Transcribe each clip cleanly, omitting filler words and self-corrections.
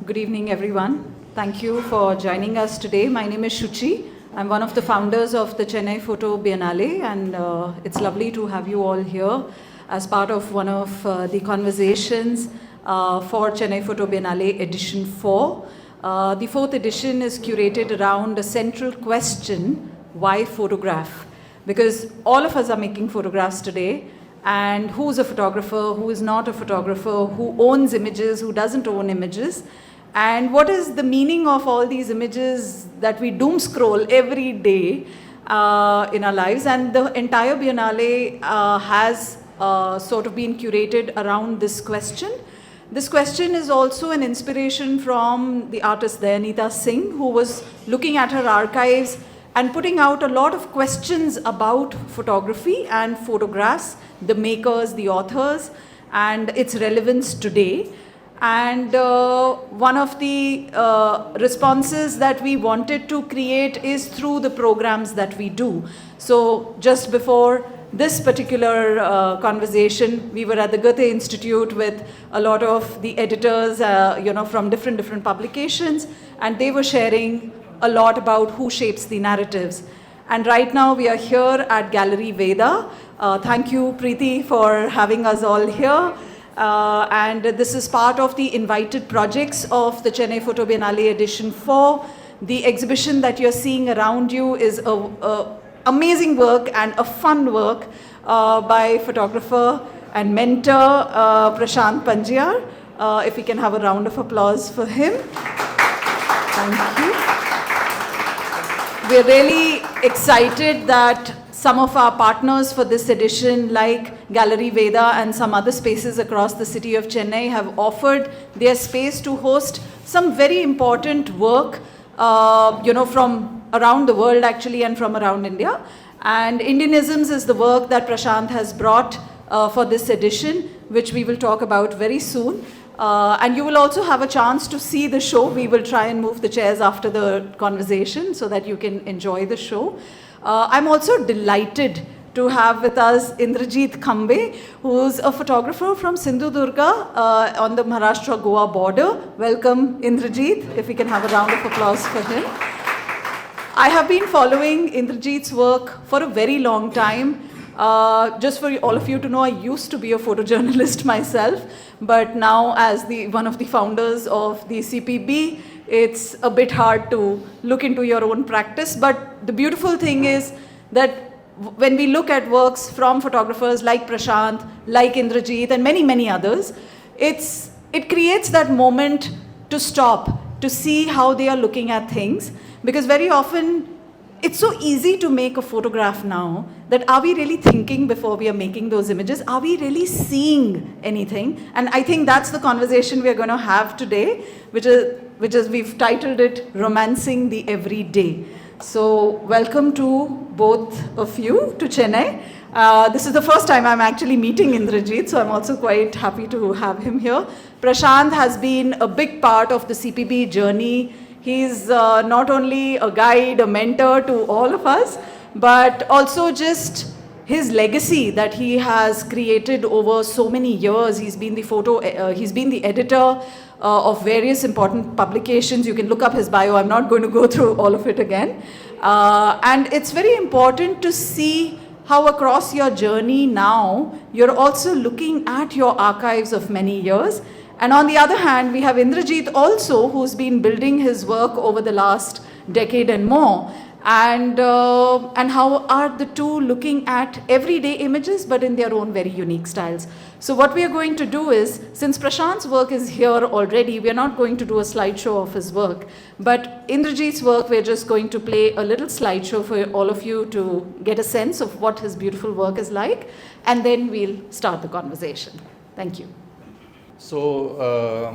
Good evening, everyone. Thank you for joining us today. My name is Shuchi. I'm one of the founders of the Chennai Photo Biennale, and it's lovely to have you all here as part of one of the conversations for Chennai Photo Biennale Edition 4. The fourth edition is curated around a central question: why photograph? Because all of us are making photographs today. And who's a photographer, who is not a photographer, who owns images, who doesn't own images, and what is the meaning of all these images that we doom scroll every day in our lives. And the entire Biennale has sort of been curated around this question. This question is also an inspiration from the artist Dayanita Singh, who was looking at her archives and putting out a lot of questions about photography and photographs, the makers, the authors, and its relevance today. And one of the responses that we wanted to create is through the programs that we do. So just before this particular conversation, we were at the Goethe Institute with a lot of the editors, from different publications, and they were sharing a lot about who shapes the narratives. And right now we are here at Gallery Veda. Thank you, Preeti, for having us all here. And this is part of the invited projects of the Chennai Photo Biennale Edition 4. The exhibition that you're seeing around you is a amazing work and a fun work by photographer and mentor Prashant Panjiar. If we can have a round of applause for him. Thank you. We're really excited that some of our partners for this edition, like Gallery Veda and some other spaces across the city of Chennai, have offered their space to host some very important work, from around the world actually and from around India. And Indianisms is the work that Prashant has brought for this edition, which we will talk about very soon. And you will also have a chance to see the show. We will try and move the chairs after the conversation so that you can enjoy the show. I'm also delighted to have with us Indrajit Khambe, who's a photographer from Sindhudurga on the Maharashtra-Goa border. Welcome, Indrajit. If we can have a round of applause for him. I have been following Indrajit's work for a very long time. Just for all of you to know, I used to be a photojournalist myself, but now as one of the founders of the CPB, it's a bit hard to look into your own practice. But the beautiful thing is that when we look at works from photographers like Prashant, like Indrajit, and many others, it creates that moment to stop, to see how they are looking at things. Because very often, it's so easy to make a photograph now that are we really thinking before we are making those images? Are we really seeing anything? And I think that's the conversation we're going to have today, which is we've titled it Romancing the Everyday. So welcome to both of you to Chennai. This is the first time I'm actually meeting Indrajit, so I'm also quite happy to have him here. Prashant has been a big part of the CPB journey. He's not only a guide, a mentor to all of us, but also just his legacy that he has created over so many years. He's been the editor of various important publications. You can look up his bio. I'm not going to go through all of it again. And it's very important to see how across your journey now, you're also looking at your archives of many years. And on the other hand, we have Indrajit also, who's been building his work over the last decade and more. And how are the two looking at everyday images, but in their own very unique styles. So what we are going to do is, since Prashant's work is here already, we are not going to do a slideshow of his work. But Indrajit's work, we're just going to play a little slideshow for all of you to get a sense of what his beautiful work is like. And then we'll start the conversation. Thank you. So,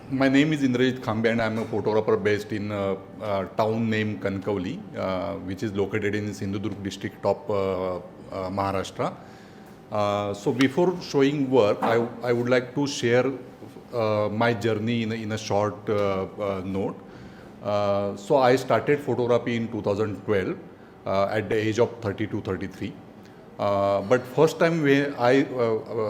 my name is Indrajit Khambe and I'm a photographer based in a town named Kankavli, which is located in Sindhudurg district of Maharashtra. So before showing work, I would like to share my journey in a short note. So I started photography in 2012 at the age of 32-33. But first time when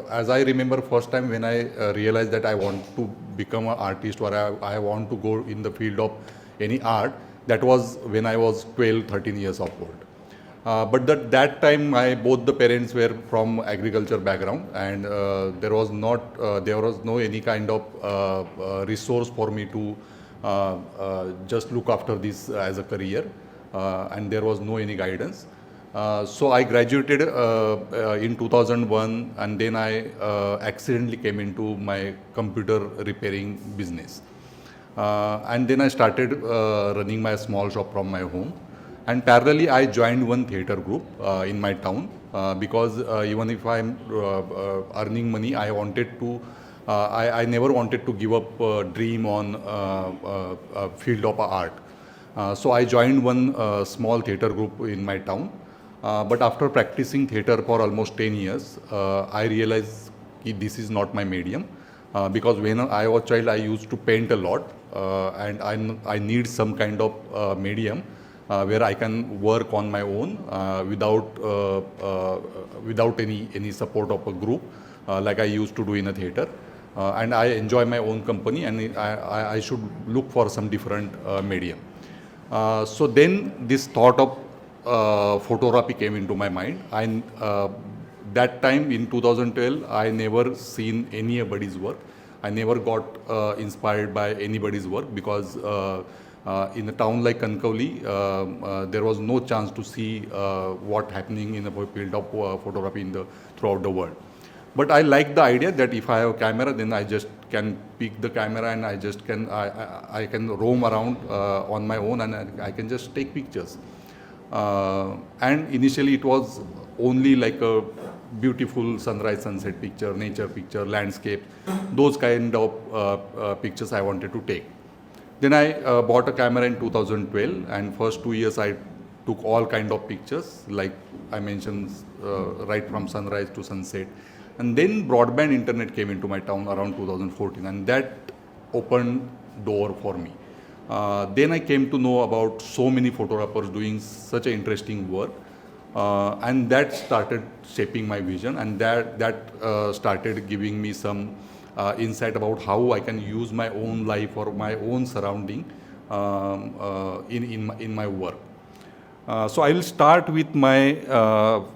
as I remember, first time when I realized that I want to become an artist or I want to go in the field of any art, that was when I was 12, 13 years of old. But that time, both the parents were from agriculture background, and there was no any kind of resource for me to just look after this as a career, and there was no any guidance. So I graduated in 2001, and then I accidentally came into my computer repairing business. And then I started running my small shop from my home. And parallelly, I joined one theatre group in my town because even if I'm earning money, I wanted to. I never wanted to give up dream on field of art. So I joined one small theatre group in my town. But after practicing theatre for almost 10 years, I realized that this is not my medium. Because when I was a child, I used to paint a lot, and I need some kind of medium where I can work on my own without any support of a group like I used to do in a theatre. And I enjoy my own company, and I should look for some different medium. So then this thought of photography came into my mind. That time in 2012, I never seen anybody's work. I never got inspired by anybody's work because in a town like Kankavli, there was no chance to see what happening in the field of photography throughout the world. But I like the idea that if I have a camera, then I just can pick the camera and I can roam around on my own, and I can just take pictures. And initially it was only like a beautiful sunrise sunset picture, nature picture, landscape, those kind of pictures I wanted to take. Then I bought a camera in 2012, and first 2 years I took all kind of pictures, like I mentioned, right from sunrise to sunset. And then broadband internet came into my town around 2014, and that opened door for me. Then I came to know about so many photographers doing such an interesting work, and that started shaping my vision, and that started giving me some insight about how I can use my own life or my own surrounding in my work. So I will start with my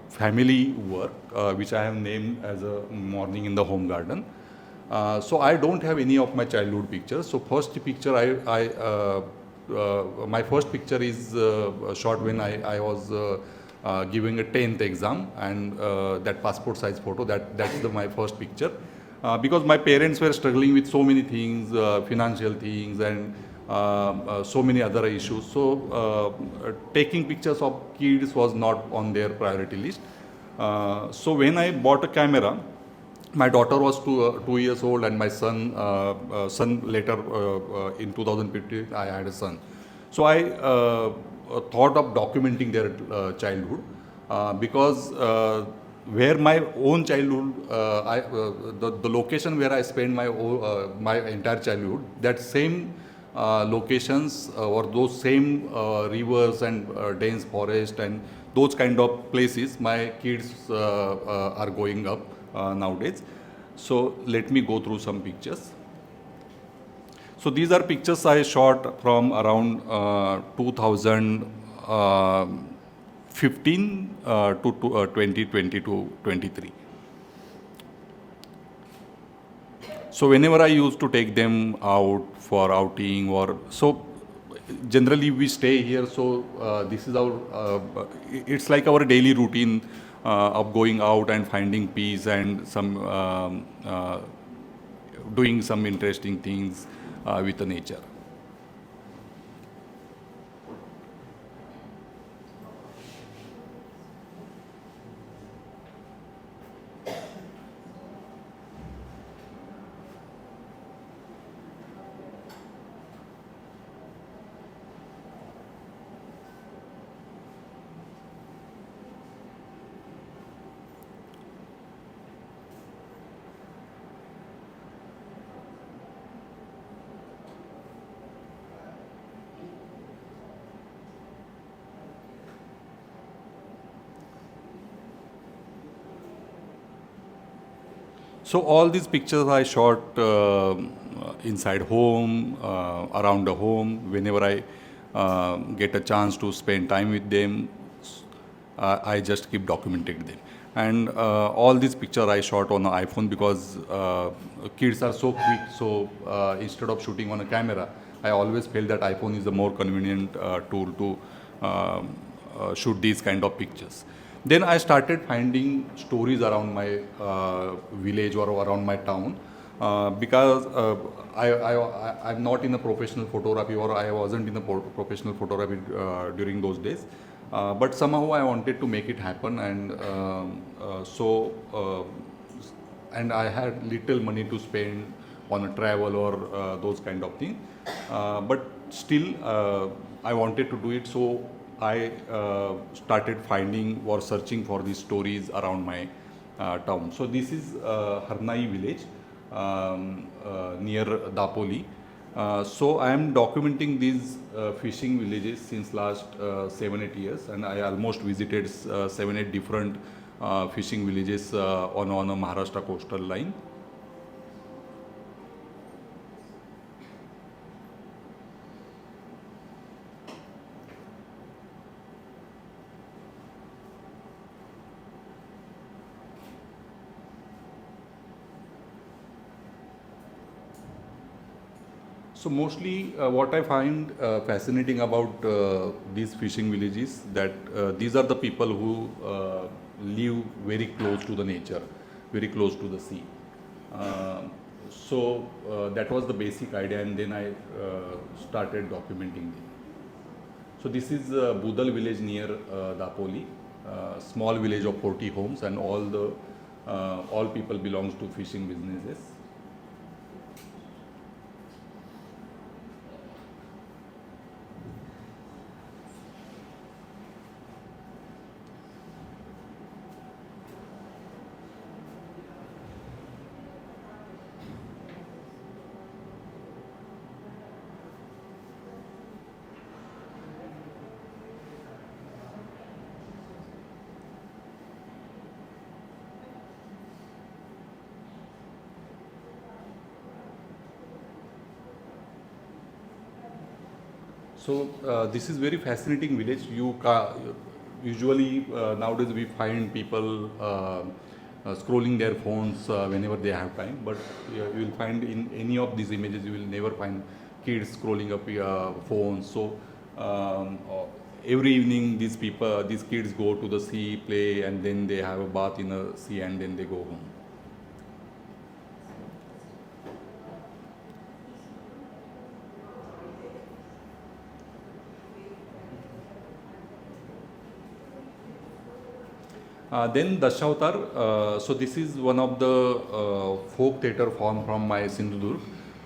family work, which I have named as a Morning in the Home Garden. So I don't have any of my childhood pictures. So first picture my first picture is shot when I was giving a 10th exam, and that passport size photo, that's my first picture. Because my parents were struggling with so many things, financial things, and so many other issues. So taking pictures of kids was not on their priority list. So when I bought a camera, my daughter was 2 years old, and my son later in 2015 I had a son. So I thought of documenting their childhood because where my own childhood, the location where I spent my entire childhood, that same locations or those same rivers and dense forest and those kind of places, my kids are going up nowadays. So let me go through some pictures. So these are pictures I shot from around 2015 to 2020 to 23. So whenever I used to take them out for outing, or so generally we stay here, so this is our it's like our daily routine of going out and finding peace and some doing some interesting things with the nature. So all these pictures I shot inside home, around the home. Whenever I get a chance to spend time with them, I just keep documenting them. And all these pictures I shot on an iPhone because kids are so quick. So instead of shooting on a camera, I always felt that iPhone is a more convenient tool to shoot these kind of pictures. Then I started finding stories around my village or around my town because I'm not in a professional photography, or I wasn't in a professional photography during those days. But somehow I wanted to make it happen, and and I had little money to spend on a travel or those kind of things. But still, I wanted to do it, so I started finding or searching for these stories around my town. So this is Harnai village near Dapoli. So I am documenting these fishing villages since last 7-8 years, and I almost visited 7-8 different fishing villages on a Maharashtra coastal line. So mostly what I find fascinating about these fishing villages, that these are the people who live very close to the nature, very close to the sea. That was the basic idea, and then I started documenting them. So this is Budal village near Dapoli, small village of 40 homes, and all people belongs to fishing businesses. So this is very fascinating village. Usually nowadays we find people scrolling their phones whenever they have time, but you will find in any of these images you will never find kids scrolling up phones. So every evening these kids go to the sea, play, and then they have a bath in the sea, and then they go home. Then Dashavatar. So this is one of the folk theatre form from my Sindhudurg,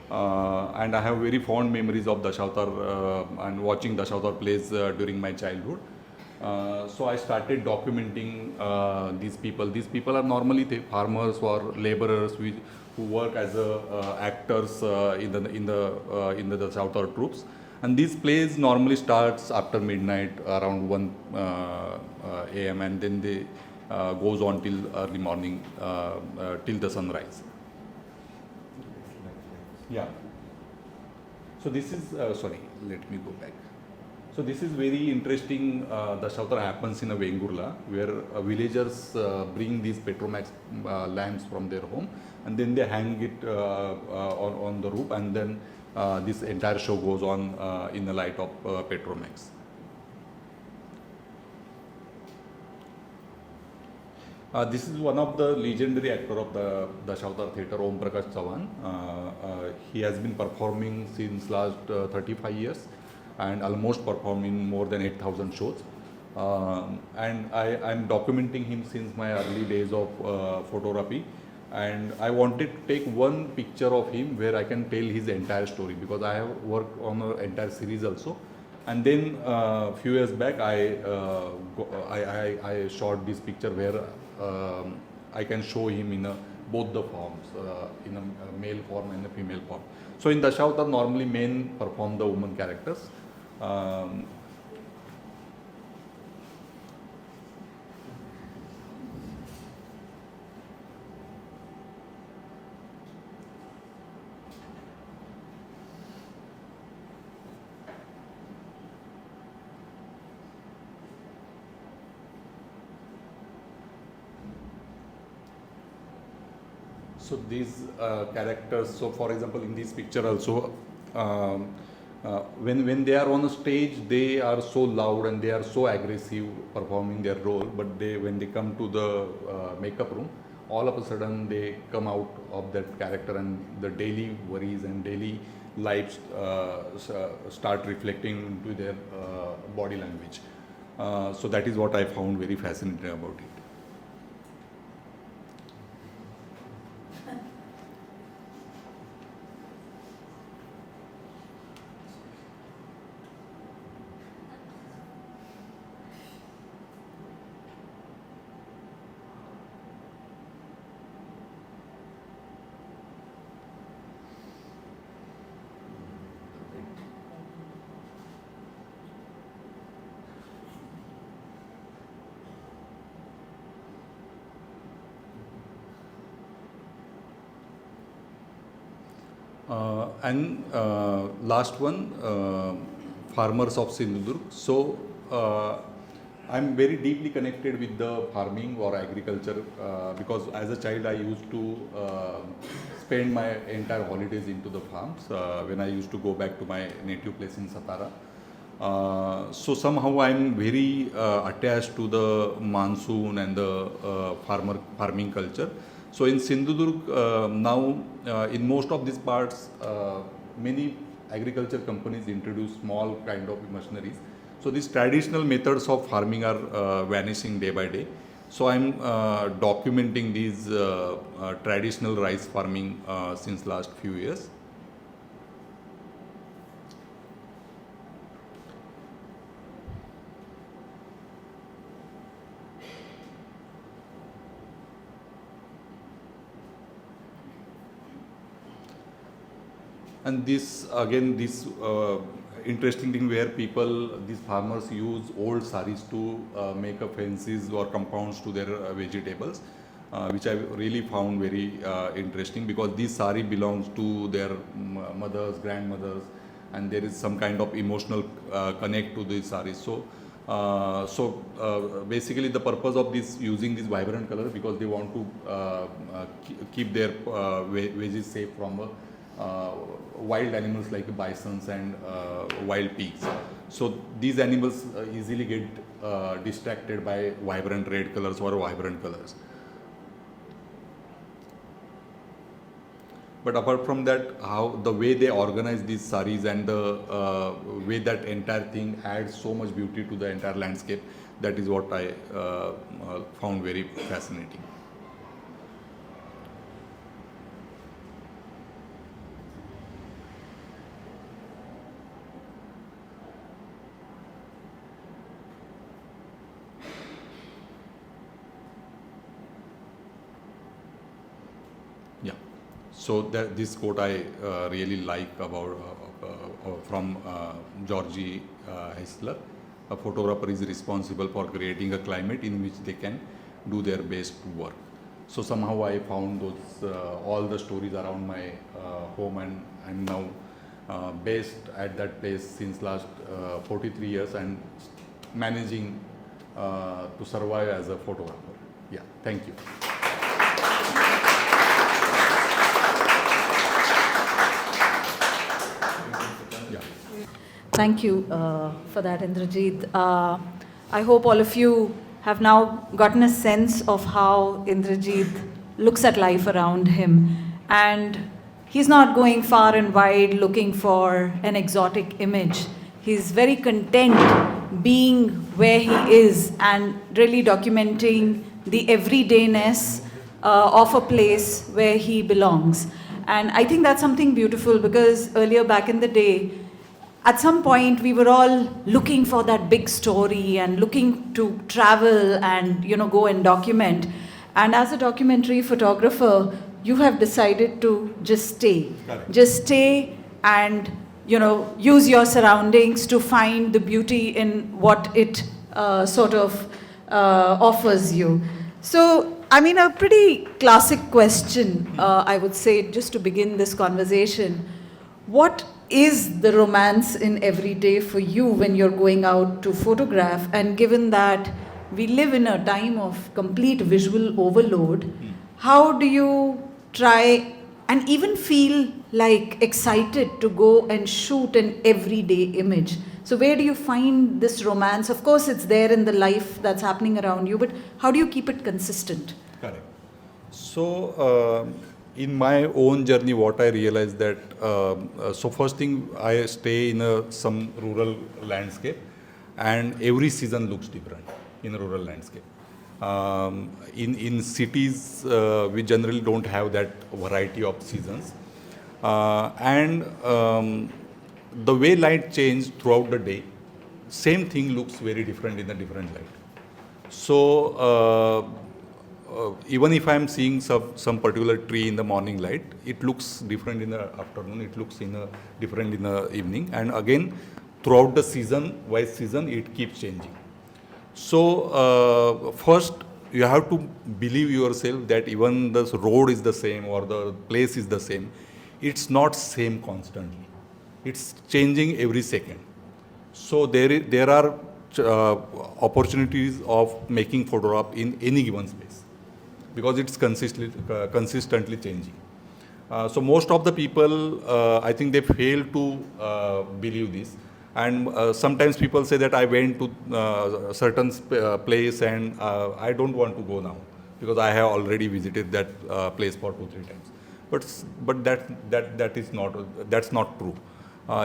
and I have very fond memories of Dashavatar and watching Dashavatar plays during my childhood. So I started documenting these people. These people are normally farmers or laborers who work as actors in the Dashavatar troops. And these plays normally starts after midnight, around 1 a.m. and then they goes on till early morning, till the sunrise. Yeah. So this is, sorry, let me go back. So this is very interesting. Dashavatar happens in a Vengurla, where villagers bring these Petromax lamps from their home, and then they hang it on the roof, and then this entire show goes on in the light of Petromax. This is one of the legendary actor of the Dashavatar theatre, Om Prakash Chavan. He has been performing since last 35 years and almost performing more than 8,000 shows. And I'm documenting him since my early days of photography. And I wanted to take one picture of him where I can tell his entire story, because I have worked on an entire series also. And then few years back, I shot this picture where I can show him in both the forms, in a male form and a female form. So in Dashavatar, normally men perform the woman characters. So these characters, so for example in this picture also, when they are on a stage, they are so loud and they are so aggressive performing their role, but when they come to the makeup room, all of a sudden they come out of that character and the daily worries and daily lives start reflecting into their body language. So that is what I found very fascinating about it. And last one, farmers of Sindhudurg. So I'm very deeply connected with the farming or agriculture because as a child I used to spend my entire holidays into the farms when I used to go back to my native place in Satara. So somehow I'm very attached to the monsoon and the farming culture. So in Sindhudurg now in most of these parts many agriculture companies introduce small kind of machineries. So these traditional methods of farming are vanishing day by day. So I'm documenting these traditional rice farming since last few years. And this again, this interesting thing where these farmers use old saris to make up fences or compounds to their vegetables, which I really found very interesting because this sari belongs to their mothers, grandmothers, and there is some kind of emotional connect to these saris. So, basically the purpose of this using these vibrant colors because they want to keep their veggies safe from wild animals like bisons and wild pigs. So these animals easily get distracted by vibrant red colors or vibrant colors. But apart from that, how the way they organize these saris and the way that entire thing adds so much beauty to the entire landscape, that is what I found very fascinating. So this quote I really like about from Georgie Heisler. A photographer is responsible for creating a climate in which they can do their best work. So somehow I found those all the stories around my home, and I'm now based at that place since last 43 years and managing to survive as a photographer. Yeah, thank you. Thank you for that, Indrajit. I hope all of you have now gotten a sense of how Indrajit looks at life around him. And he's not going far and wide looking for an exotic image. He's very content being where he is and really documenting the everydayness of a place where he belongs. And I think that's something beautiful because earlier back in the day, at some point, we were all looking for that big story and looking to travel and, go and document. And as a documentary photographer, you have decided to just stay. Correct. Just stay and, use your surroundings to find the beauty in what it offers you. So, a pretty classic question, I would say, just to begin this conversation. What is the romance in everyday for you when you're going out to photograph? And given that we live in a time of complete visual overload, how do you try and even feel like excited to go and shoot an everyday image? So where do you find this romance? Of course, it's there in the life that's happening around you, but how do you keep it consistent? Correct. So, in my own journey, what I realized that, so first thing, I stay in some rural landscape, and every season looks different in a rural landscape. In cities, we generally don't have that variety of seasons, and the way light changes throughout the day, same thing looks very different in a different light. So, even if I am seeing some particular tree in the morning light, it looks different in the afternoon, it looks different in the evening, and again, throughout the season, it keeps changing. So, first, you have to believe yourself that even the road is the same or the place is the same. It's not same constantly. It's changing every second. So there are opportunities of making photograph in any given space because it's consistently changing. So most of the people, I think they fail to believe this. And sometimes people say that I went to a certain place and I don't want to go now because I have already visited that place for 2-3 times. But that's not true.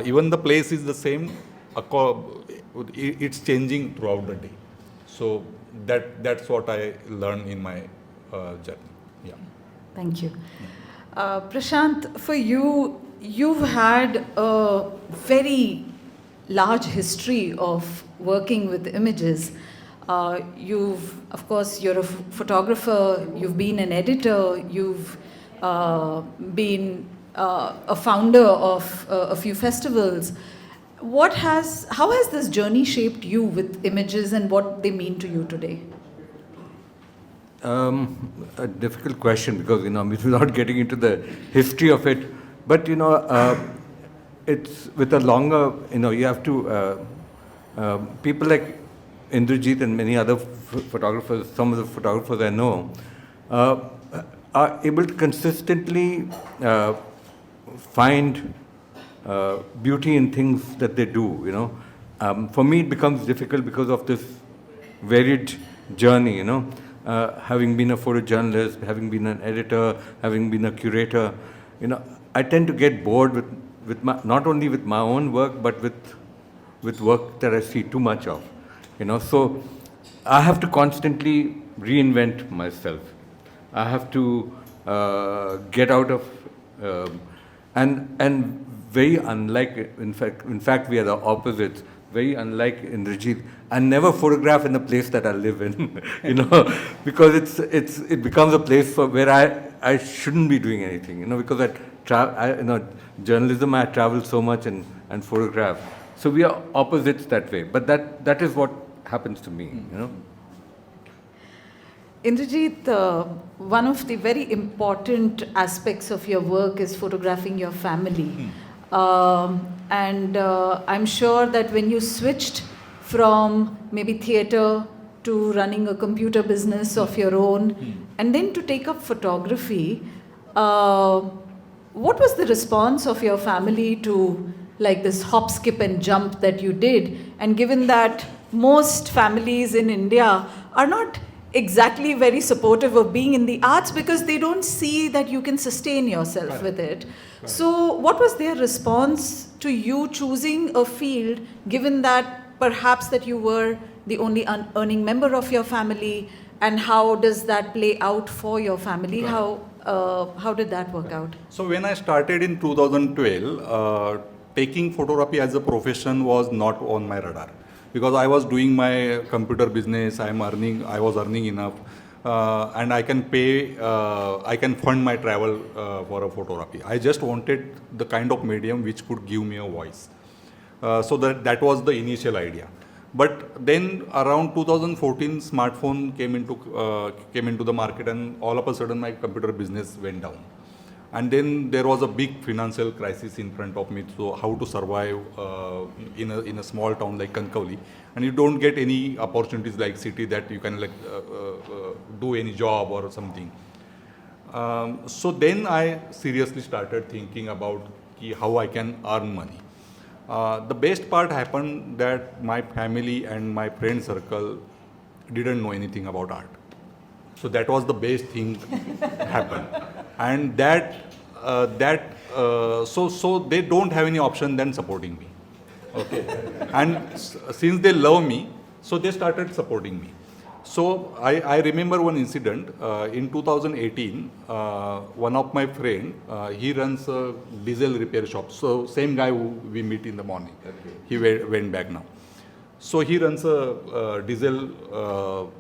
Even the place is the same. It's changing throughout the day. So that's what I learned in my journey. Yeah. Thank you. Prashant, for you, you've had a very large history of working with images. Of course, you're a photographer, you've been an editor, you've been a founder of a few festivals. How has this journey shaped you with images and what they mean to you today? A difficult question because, without getting into the history of it, but, it's with a longer, you have to, people like Indrajit and many other photographers, some of the photographers I know, are able to consistently find beauty in things that they do, For me, it becomes difficult because of this varied journey, having been a photojournalist, having been an editor, having been a curator, I tend to get bored with not only with my own work, but with work that I see too much of, So I have to constantly reinvent myself. I have to get out of, and very unlike, in fact, we are the opposites. Very unlike Indrajit, I never photograph in the place that I live in, because it becomes a place where I shouldn't be doing anything, because journalism, I travel so much and photograph. So we are opposites that way, but that is what happens to me, Indrajit, one of the very important aspects of your work is photographing your family. And I'm sure that when you switched from maybe theatre to running a computer business of your own, and then to take up photography, what was the response of your family to like this hop, skip and jump that you did? And given that most families in India are not exactly very supportive of being in the arts because they don't see that you can sustain yourself Right. with it. Right. So what was their response to you choosing a field, given that perhaps that you were the only earning member of your family, and how does that play out for your family? Right. How did that work out? So when I started in 2012, taking photography as a profession was not on my radar because I was doing my computer business. I was earning enough, and I can fund my travel for a photography. I just wanted the kind of medium which could give me a voice. So that was the initial idea. But then around 2014, smartphone came into the market, and all of a sudden my computer business went down. And then there was a big financial crisis in front of me. So how to survive in a small town like Kankavli, and you don't get any opportunities like city that you can do any job or something. So then I seriously started thinking about how I can earn money. The best part happened that my family and my friend circle didn't know anything about art. So that was the best thing happened, and so they don't have any option than supporting me. Okay, and since they love me, so they started supporting me. So I remember one incident in 2018. One of my friend, he runs a diesel repair shop. So same guy who we meet in the morning. Okay. He went back now. So he runs a diesel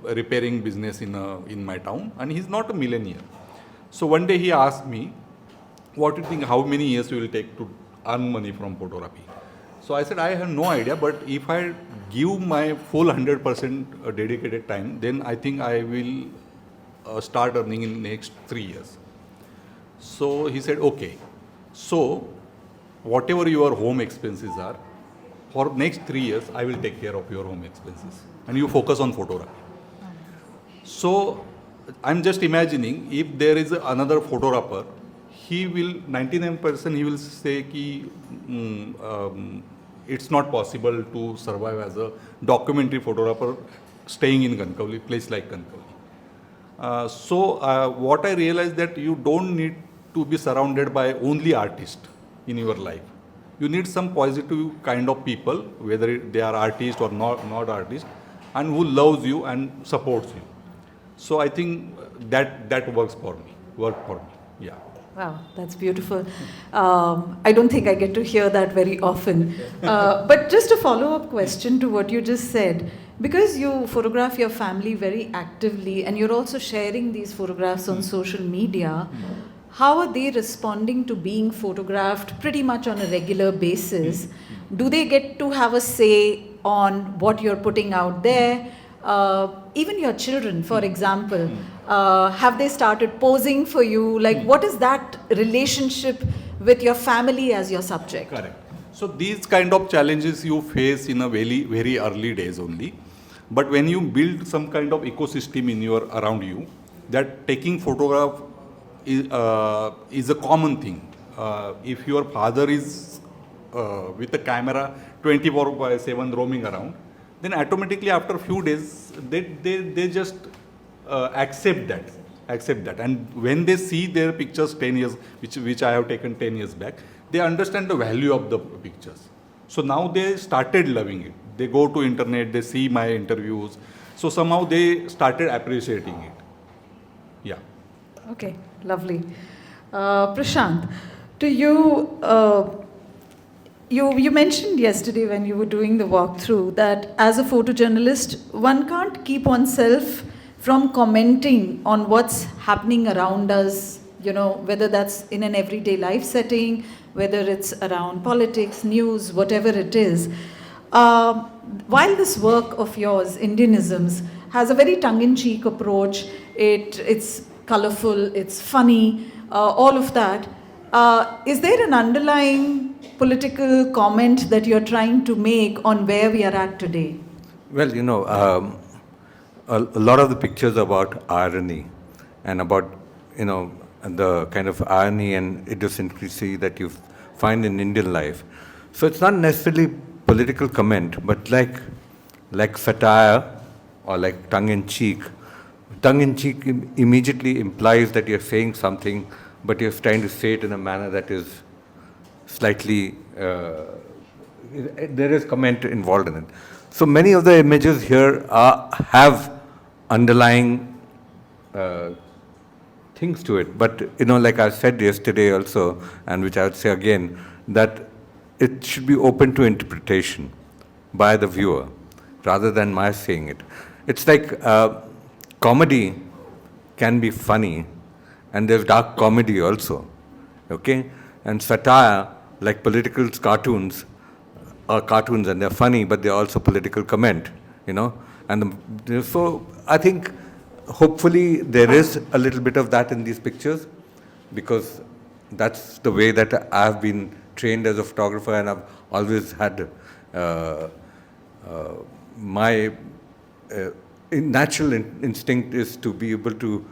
repairing business in my town, and he's not a millionaire. So one day he asked me, "What do you think? How many years you will take to earn money from photography?" So I said, "I have no idea, but if I give my full 100% dedicated time, then I think I will start earning in next 3 years." So he said, "Okay. So whatever your home expenses are, for next 3 years, I will take care of your home expenses, and you focus on photography." So I'm just imagining if there is another photographer, he will 99% he will say ki it's not possible to survive as a documentary photographer staying in Kankavli, place like Kankavli. So what I realized that you don't need to be surrounded by only artists in your life. You need some positive kind of people, whether they are artists or not artists, and who loves you and supports you. So I think that works for me. Yeah. Wow, that's beautiful. I don't think I get to hear that very often. But just a follow-up question to what you just said. Because you photograph your family very actively and you're also sharing these photographs on social media, how are they responding to being photographed pretty much on a regular basis? Do they get to have a say on what you're putting out there? Even your children, for example, have they started posing for you? Like, what is that relationship with your family as your subject? Correct. So these kind of challenges you face in a very, very early days only. But when you build some kind of ecosystem in your around you, that taking photograph is a common thing. If your father is with a camera 24/7 roaming around, then automatically after a few days they just accept that, and when they see their pictures 10 years, which I have taken 10 years back, they understand the value of the pictures. So now they started loving it. They go to internet, they see my interviews, so somehow they started appreciating it. Yeah. Okay, lovely. Prashant, to you, you mentioned yesterday when you were doing the walkthrough that as a photojournalist, one can't keep oneself from commenting on what's happening around us, you know, whether that's in an everyday life setting, whether it's around politics, news, whatever it is. While this work of yours, Indianisms, has a very tongue-in-cheek approach, it's colorful, it's funny, all of that, is there an underlying political comment that you're trying to make on where we are at today? Well, you know, a lot of the pictures about irony and about, you know, the kind of irony and idiosyncrasy that you find in Indian life. So it's not necessarily political comment, but like satire or like tongue-in-cheek. Tongue-in-cheek immediately implies that you're saying something, but you're trying to say it in a manner that is slightly, there is comment involved in it. So many of the images here have underlying things to it. But, you know, like I said yesterday also, and which I would say again, that it should be open to interpretation by the viewer rather than my saying it. It's like comedy can be funny, and there's dark comedy also, okay? And satire, like political cartoons, are cartoons and they're funny, but they're also political comment, you know? And so I think hopefully there is a little bit of that in these pictures, because that's the way that I've been trained as a photographer, and I've always had my natural instinct is to be able to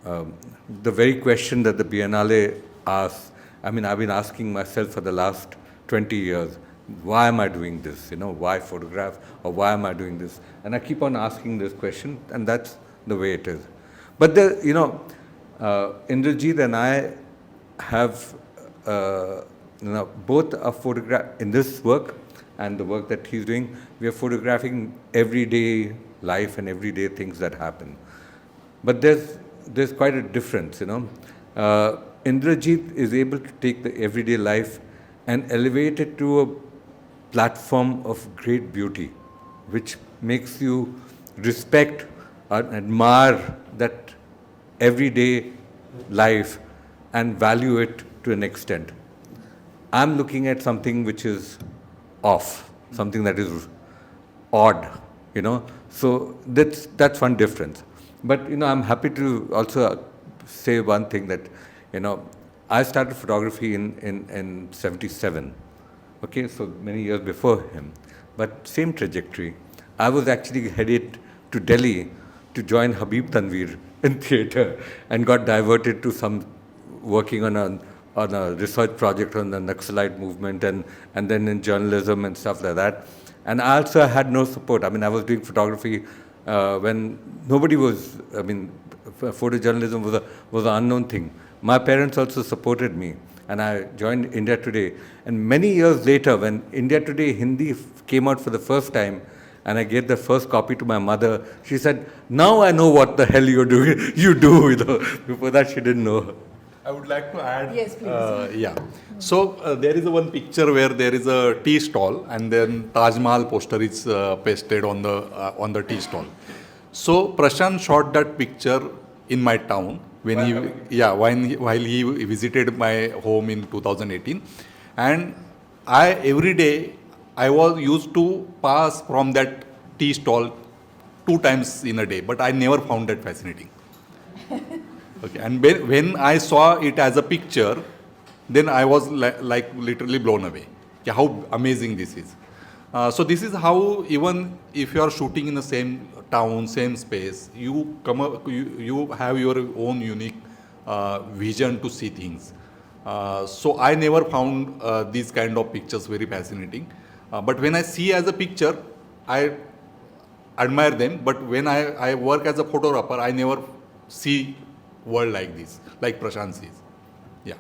the very question that the Biennale asks, I mean, I've been asking myself for the last 20 years, why am I doing this? You know, why photograph, or why am I doing this? And I keep on asking this question, and that's the way it is. But there, you know, Indrajit and I have, both are photograph in this work and the work that he's doing. We are photographing everyday life and everyday things that happen. But there's quite a difference, you know. Indrajit is able to take the everyday life and elevate it to a platform of great beauty, which makes you respect and admire that everyday life and value it to an extent. I'm looking at something which is off, something that is odd, you know. So that's one difference. But, you know, I'm happy to also say one thing that, you know, I started photography in 77, okay, so many years before him. But same trajectory. I was actually headed to Delhi to join Habib Tanveer in theatre and got diverted to some working on a research project on the Naxalite movement and then in journalism and stuff like that. And I also had no support. I mean, I was doing photography when nobody was, I mean, photojournalism was an unknown thing. My parents also supported me, and I joined India Today. And many years later, when India Today Hindi came out for the first time, and I gave the first copy to my mother, she said, "Now I know what the hell you're doing. You do." You know. Before that, she didn't know. I would like to add. Yes, please. Yeah. So there is one picture where there is a tea stall, and then Taj Mahal poster is pasted on the tea stall. So Prashant shot that picture in my town when while he visited my home in 2018, and every day I was used to pass from that tea stall 2 times in a day, but I never found that fascinating. Okay, and when I saw it as a picture, then I was like literally blown away. Yeah, how amazing this is. So this is how, even if you are shooting in the same town, same space, you you have your own unique vision to see things. So I never found these kind of pictures very fascinating. But when I see as a picture, I admire them. But when I work as a photographer, I never see world like this, like Prashant sees. Yeah.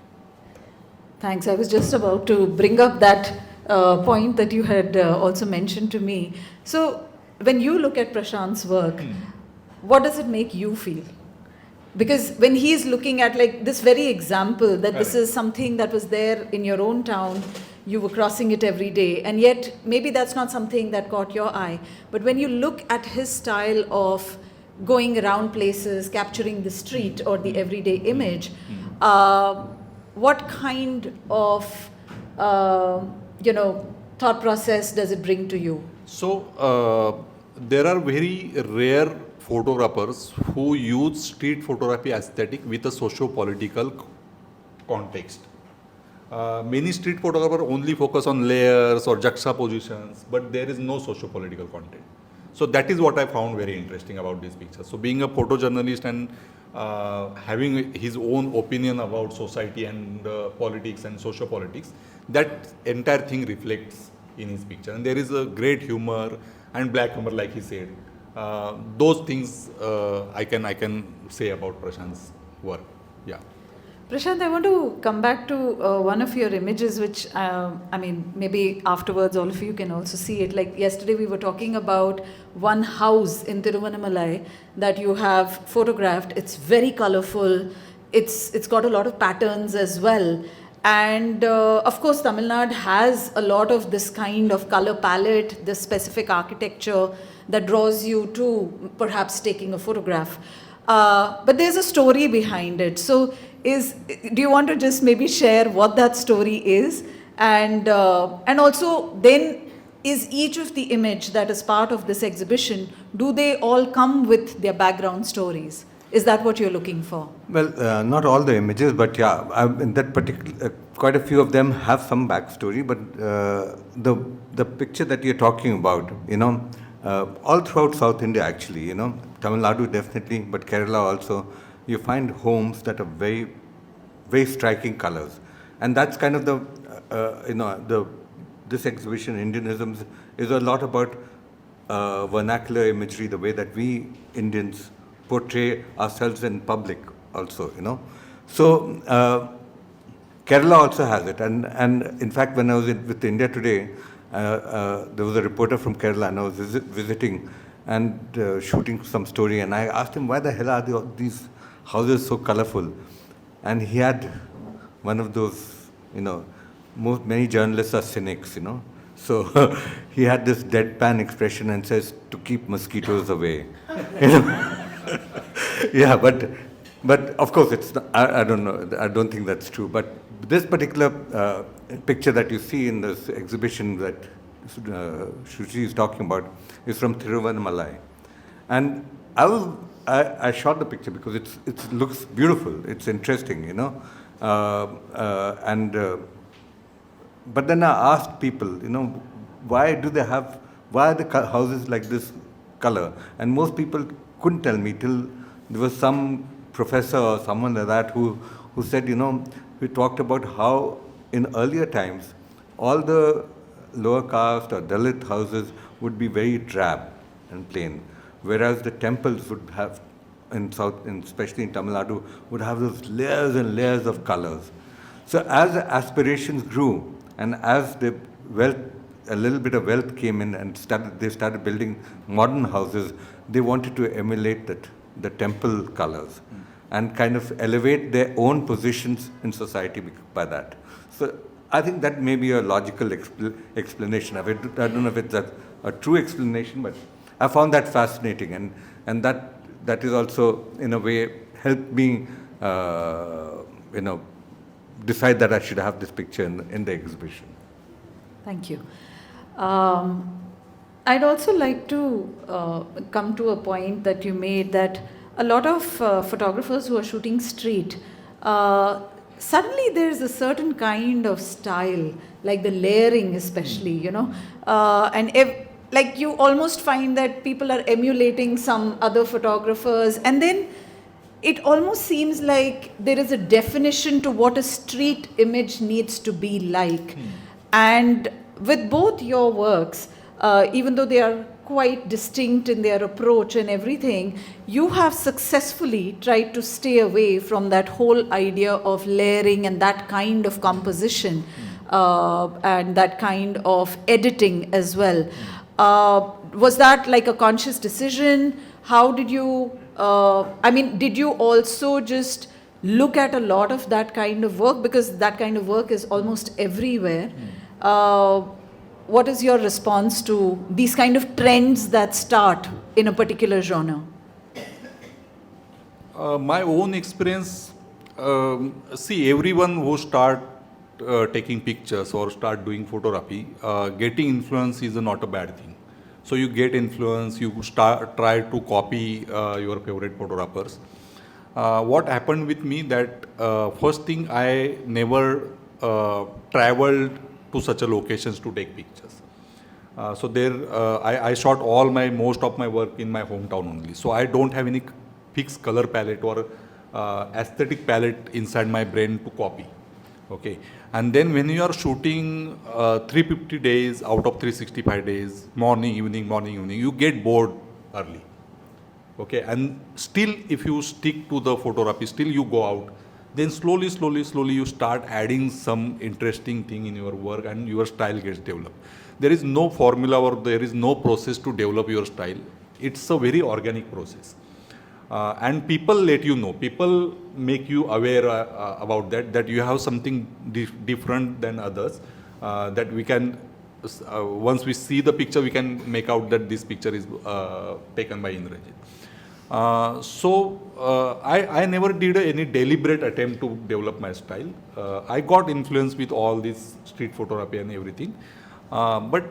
Thanks. I was just about to bring up that point that you had also mentioned to me. So when you look at Prashant's work, what does it make you feel? Because when he's looking at like this very example that this is something that was there in your own town, you were crossing it every day, and yet maybe that's not something that caught your eye. But when you look at his style of going around places, capturing the street or the everyday image, what kind of thought process does it bring to you? So there are very rare photographers who use street photography aesthetic with a socio-political context. Many street photographers only focus on layers or juxtapositions, but there is no socio-political content. So that is what I found very interesting about this picture. So being a photojournalist and having his own opinion about society and politics and socio-politics, that entire thing reflects in his picture. And there is a great humor and black humor, like he said. Those things I can say about Prashant's work. Yeah. Prashant, I want to come back to one of your images, which, maybe afterwards all of you can also see it. Like yesterday we were talking about one house in Tiruvannamalai that you have photographed. It's very colorful. It's got a lot of patterns as well. And of course, Tamil Nadu has a lot of this kind of color palette, this specific architecture that draws you to perhaps taking a photograph. But there's a story behind it. So do you want to just maybe share what that story is? And also then, is each of the image that is part of this exhibition, do they all come with their background stories? Is that what you're looking for? Well, not all the images, but yeah, in that particular, quite a few of them have some backstory. But the picture that you're talking about, all throughout South India actually, Tamil Nadu definitely, but Kerala also, you find homes that are very, very striking colors. And that's kind of this exhibition, Indianisms, is a lot about vernacular imagery, the way that we Indians portray ourselves in public also, So Kerala also has it. And in fact, when I was with India Today, there was a reporter from Kerala, and I was visiting and shooting some story, and I asked him, why the hell are these houses so colorful? And he had one of those, many journalists are cynics, So he had this deadpan expression and says, to keep mosquitoes away. Yeah, but of course it's not, I don't know, I don't think that's true. But this particular picture that you see in this exhibition that Shuchi is talking about is from Thiruvannamalai. And I shot the picture because it looks beautiful, it's interesting, but then I asked people, why are the houses like this color? And most people couldn't tell me till there was some professor or someone like that who said, we talked about how in earlier times, all the lower caste or Dalit houses would be very drab and plain, whereas the temples would have, especially in Tamil Nadu, would have those layers and layers of colors. So as the aspirations grew, and as a little bit of wealth came in and they started building modern houses, they wanted to emulate the temple colors and kind of elevate their own positions in society by that. So I think that may be a logical explanation of it. I don't know if it's a true explanation, but I found that fascinating, and that is also, in a way, helped me, decide that I should have this picture in the exhibition. Thank you. I'd also like to come to a point that you made, that a lot of photographers who are shooting street, suddenly there's a certain kind of style, like the layering especially, like you almost find that people are emulating some other photographers, and then it almost seems like there is a definition to what a street image needs to be like. And with both your works, even though they are quite distinct in their approach and everything, you have successfully tried to stay away from that whole idea of layering and that kind of composition and that kind of editing as well. Was that like a conscious decision? How did you, did you also just look at a lot of that kind of work? Because that kind of work is almost everywhere. What is your response to these kind of trends that start in a particular genre? My own experience, see, everyone who start taking pictures or start doing photography, getting influence is not a bad thing. So you get influence, you try to copy your favorite photographers. What happened with me that first thing, I never traveled to such a locations to take pictures. So there, I shot most of my work in my hometown only. So I don't have any fixed color palette or aesthetic palette inside my brain to copy. Okay, and then when you are shooting 350 days out of 365 days, morning, evening, you get bored early. Okay, and still if you stick to the photography, still you go out, then slowly you start adding some interesting thing in your work and your style gets developed. There is no formula or there is no process to develop your style. It's a very organic process. And people let you know, people make you aware about that you have something different than others, that we can, once we see the picture, we can make out that this picture is taken by Indrajit. I never did any deliberate attempt to develop my style. I got influence with all this street photography and everything. But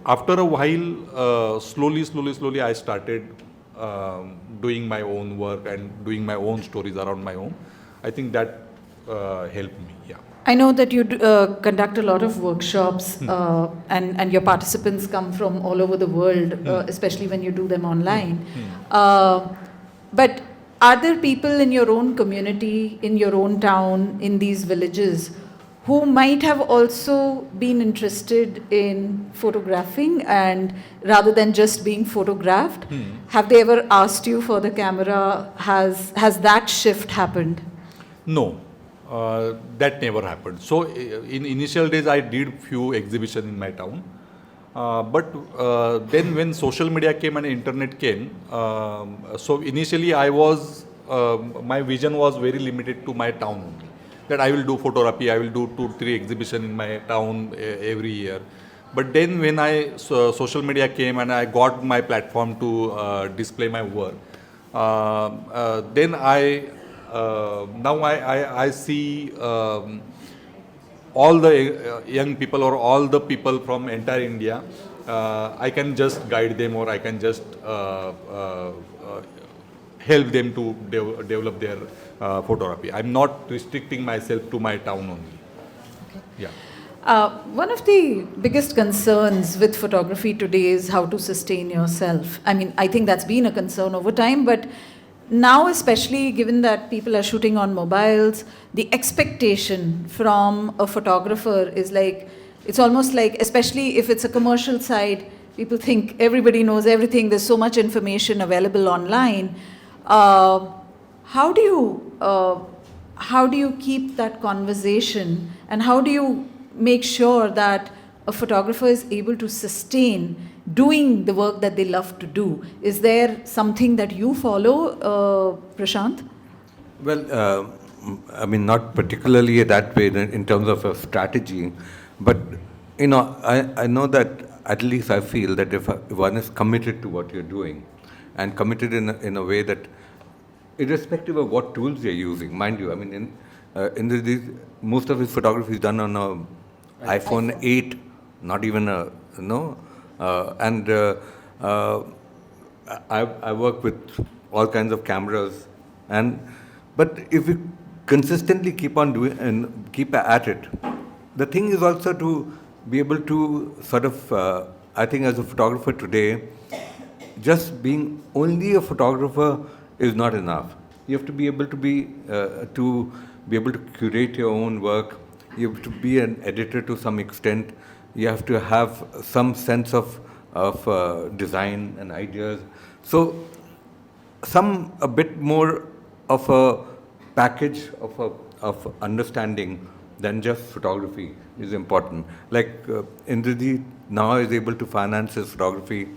after a while, slowly I started doing my own work and doing my own stories around my own. I think that helped me, yeah. I know that you conduct a lot of workshops and your participants come from all over the world, especially when you do them online. But are there people in your own community, in your own town, in these villages, who might have also been interested in photographing and rather than just being photographed? Have they ever asked you for the camera? Has that shift happened? No, that never happened. So in initial days, I did few exhibition in my town. But then when social media came and internet came, so initially my vision was very limited to my town only. That I will do photography, I will do 2-3 exhibition in my town every year. But then when social media came and I got my platform to display my work, then now I see all the young people or all the people from entire India, I can just guide them or I can just help them to develop their photography. I'm not restricting myself to my town only. Okay. Yeah. One of the biggest concerns with photography today is how to sustain yourself. I mean, I think that's been a concern over time, but now, especially given that people are shooting on mobiles, the expectation from a photographer is like, it's almost like, especially if it's a commercial side, people think everybody knows everything, there's so much information available online. How do you keep that conversation, and how do you make sure that a photographer is able to sustain doing the work that they love to do? Is there something that you follow, Prashant? Well, I mean, not particularly that way in terms of a strategy, but I know that at least I feel that if one is committed to what you're doing, and committed in a way that, irrespective of what tools you're using, mind you, I mean, most of his photography is done on a iPhone 8, not even a I work with all kinds of cameras, but if we consistently keep on doing and keep at it, the thing is also to be able to sort of, I think as a photographer today, just being only a photographer is not enough. You have to be able to curate your own work. You have to be an editor to some extent. You have to have some sense of design and ideas. So a bit more of a package of understanding than just photography is important. Like Indrajit now is able to finance his photography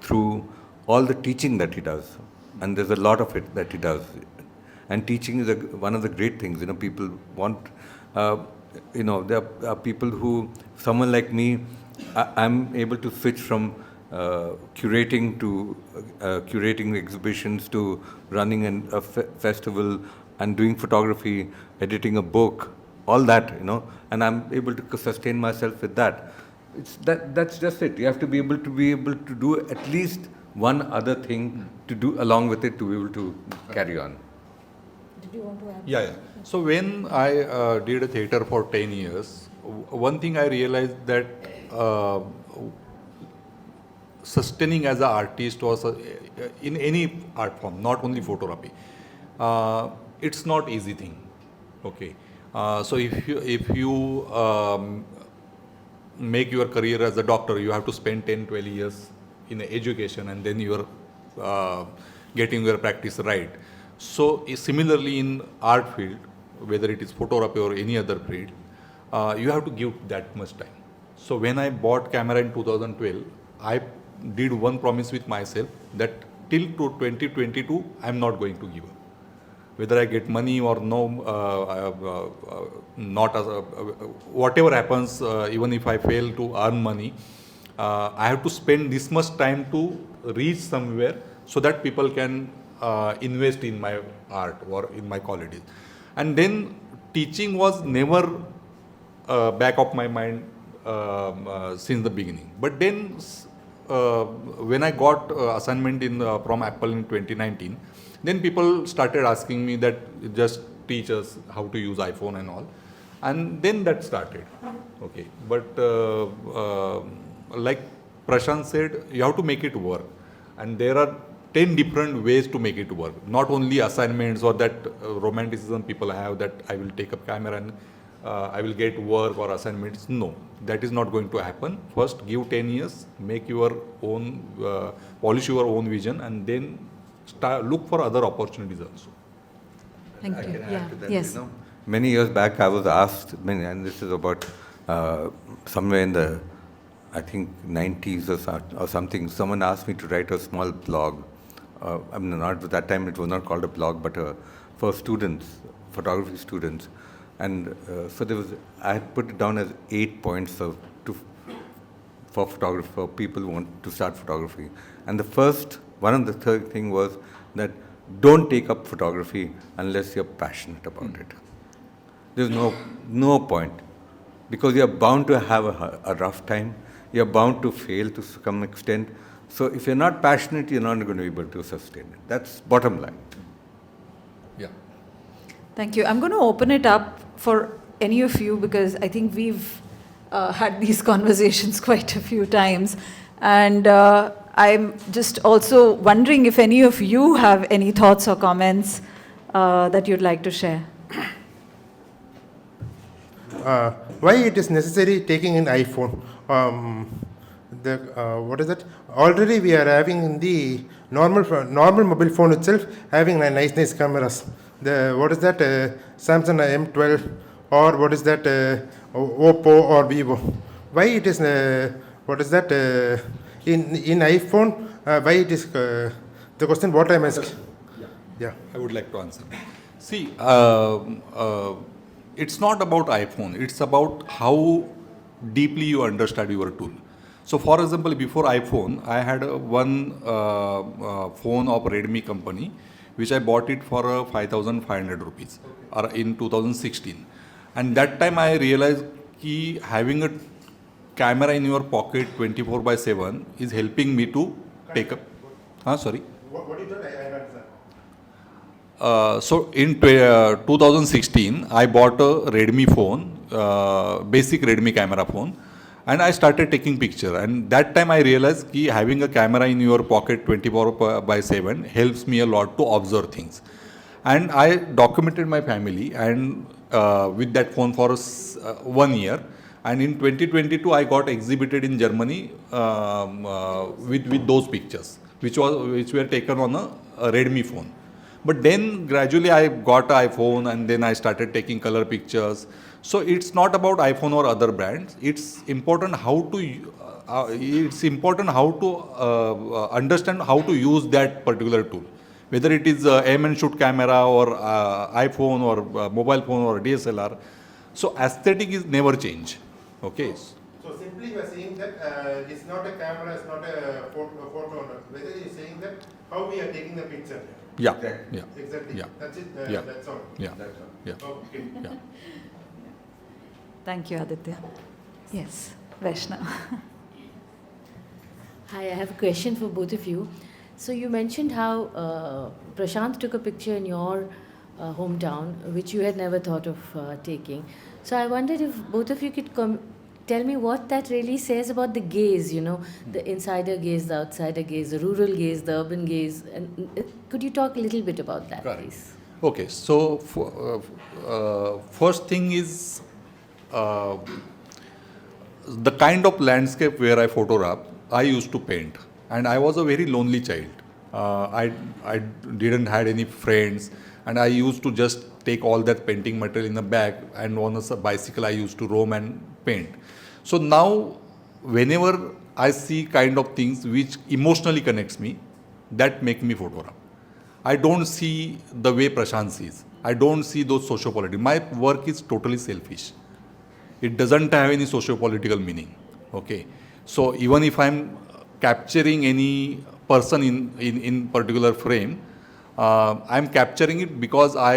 through all the teaching that he does, and there's a lot of it that he does. And teaching is one of the great things. People want. There are people who, someone like me, I'm able to switch from curating to curating exhibitions to running a festival and doing photography, editing a book, all that, and I'm able to sustain myself with that. That's just it. You have to be able to do at least one other thing to do along with it to be able to carry on. Did you want to add? Yeah. So when I did a theater for 10 years, one thing I realized that sustaining as an artist was in any art form, not only photography, it's not easy thing. Okay. So if you make your career as a doctor, you have to spend 10-12 years in education, and then you are getting your practice right. So similarly in art field, whether it is photography or any other field, you have to give that much time. So when I bought camera in 2012, I did one promise with myself that till 2022, I'm not going to give up. Whether I get money or no, whatever happens, even if I fail to earn money, I have to spend this much time to reach somewhere so that people can invest in my art or in my qualities. And then teaching was never back of my mind since the beginning. But then when I got assignment from Apple in 2019, then people started asking me that just teach us how to use iPhone and all. And then that started. Okay. But like Prashant said, you have to make it work. And there are 10 different ways to make it work. Not only assignments or that romanticism people have that I will take up camera and I will get work or assignments. No, that is not going to happen. First, give 10 years, make your own, polish your own vision, and then look for other opportunities also. Thank I you. can add Yeah. to that, Yes. you know. Many years back, I was asked, and this is about somewhere in the, I think, 90s or something, someone asked me to write a small blog. I mean, not at that time, it was not called a blog, but for students, photography students. And so there was, I had put it down as 8 points for photography, for people who want to start photography. And the first, one of the third thing was that don't take up photography unless you're passionate about it. There's no point, because you're bound to have a rough time. You're bound to fail to some extent. So if you're not passionate, you're not going to be able to sustain it. That's bottom line. Yeah. Thank you. I'm going to open it up for any of you because I think we've had these conversations quite a few times. And I'm just also wondering if any of you have any thoughts or comments that you'd like to share. Why it is necessary taking an iPhone? What is that? Already we are having in the normal mobile phone itself having nice cameras. What is that? Samsung M12 or what is that? Oppo or Vivo. Why it is? What is that? In iPhone? Why it is? The question what I'm asking. Yeah. I would like to answer. See, it's not about iPhone. It's about how deeply you understand your tool. So, for example, before iPhone, I had one phone of Redmi company, which I bought it for 5,500 rupees in 2016. And that time I realized that having a camera in your pocket 24/7 is helping me to take up. Sorry. What is that? I understand. So in 2016, I bought a Redmi phone, basic Redmi camera phone, and I started taking picture. And that time I realized that having a camera in your pocket 24/7 helps me a lot to observe things. And I documented my family and with that phone for 1 year. And in 2022, I got exhibited in Germany with those pictures, which were taken on a Redmi phone. But then gradually I got an iPhone and then I started taking color pictures. So it's not about iPhone or other brands. It's important how to understand how to use that particular tool. Whether it is aim and shoot camera or iPhone or mobile phone or DSLR. So aesthetic is never change. Okay. So simply you are saying that it's not a camera, it's not a photo. Whether you're saying that how we are taking the picture. Yeah. Exactly. Yeah. Exactly. Yeah. That's it. Yeah. That's all. Yeah. That's all. Yeah. Okay. Yeah. Thank you, Aditya. Yes, Vaishnav. Hi, I have a question for both of you. So you mentioned how Prashant took a picture in your hometown, which you had never thought of taking. So I wondered if both of you could tell me what that really says about the gaze, the insider gaze, the outsider gaze, the rural gaze, the urban gaze. And could you talk a little bit about that, Correct. please? Okay, so first thing is the kind of landscape where I photograph, I used to paint, and I was a very lonely child. I didn't had any friends, and I used to just take all that painting material in the bag, and on a bicycle I used to roam and paint. So now, whenever I see kind of things which emotionally connects me, that make me photograph. I don't see the way Prashant sees. I don't see those socio-political. My work is totally selfish. It doesn't have any socio-political meaning. Okay. So even if I'm capturing any person in particular frame, I'm capturing it because I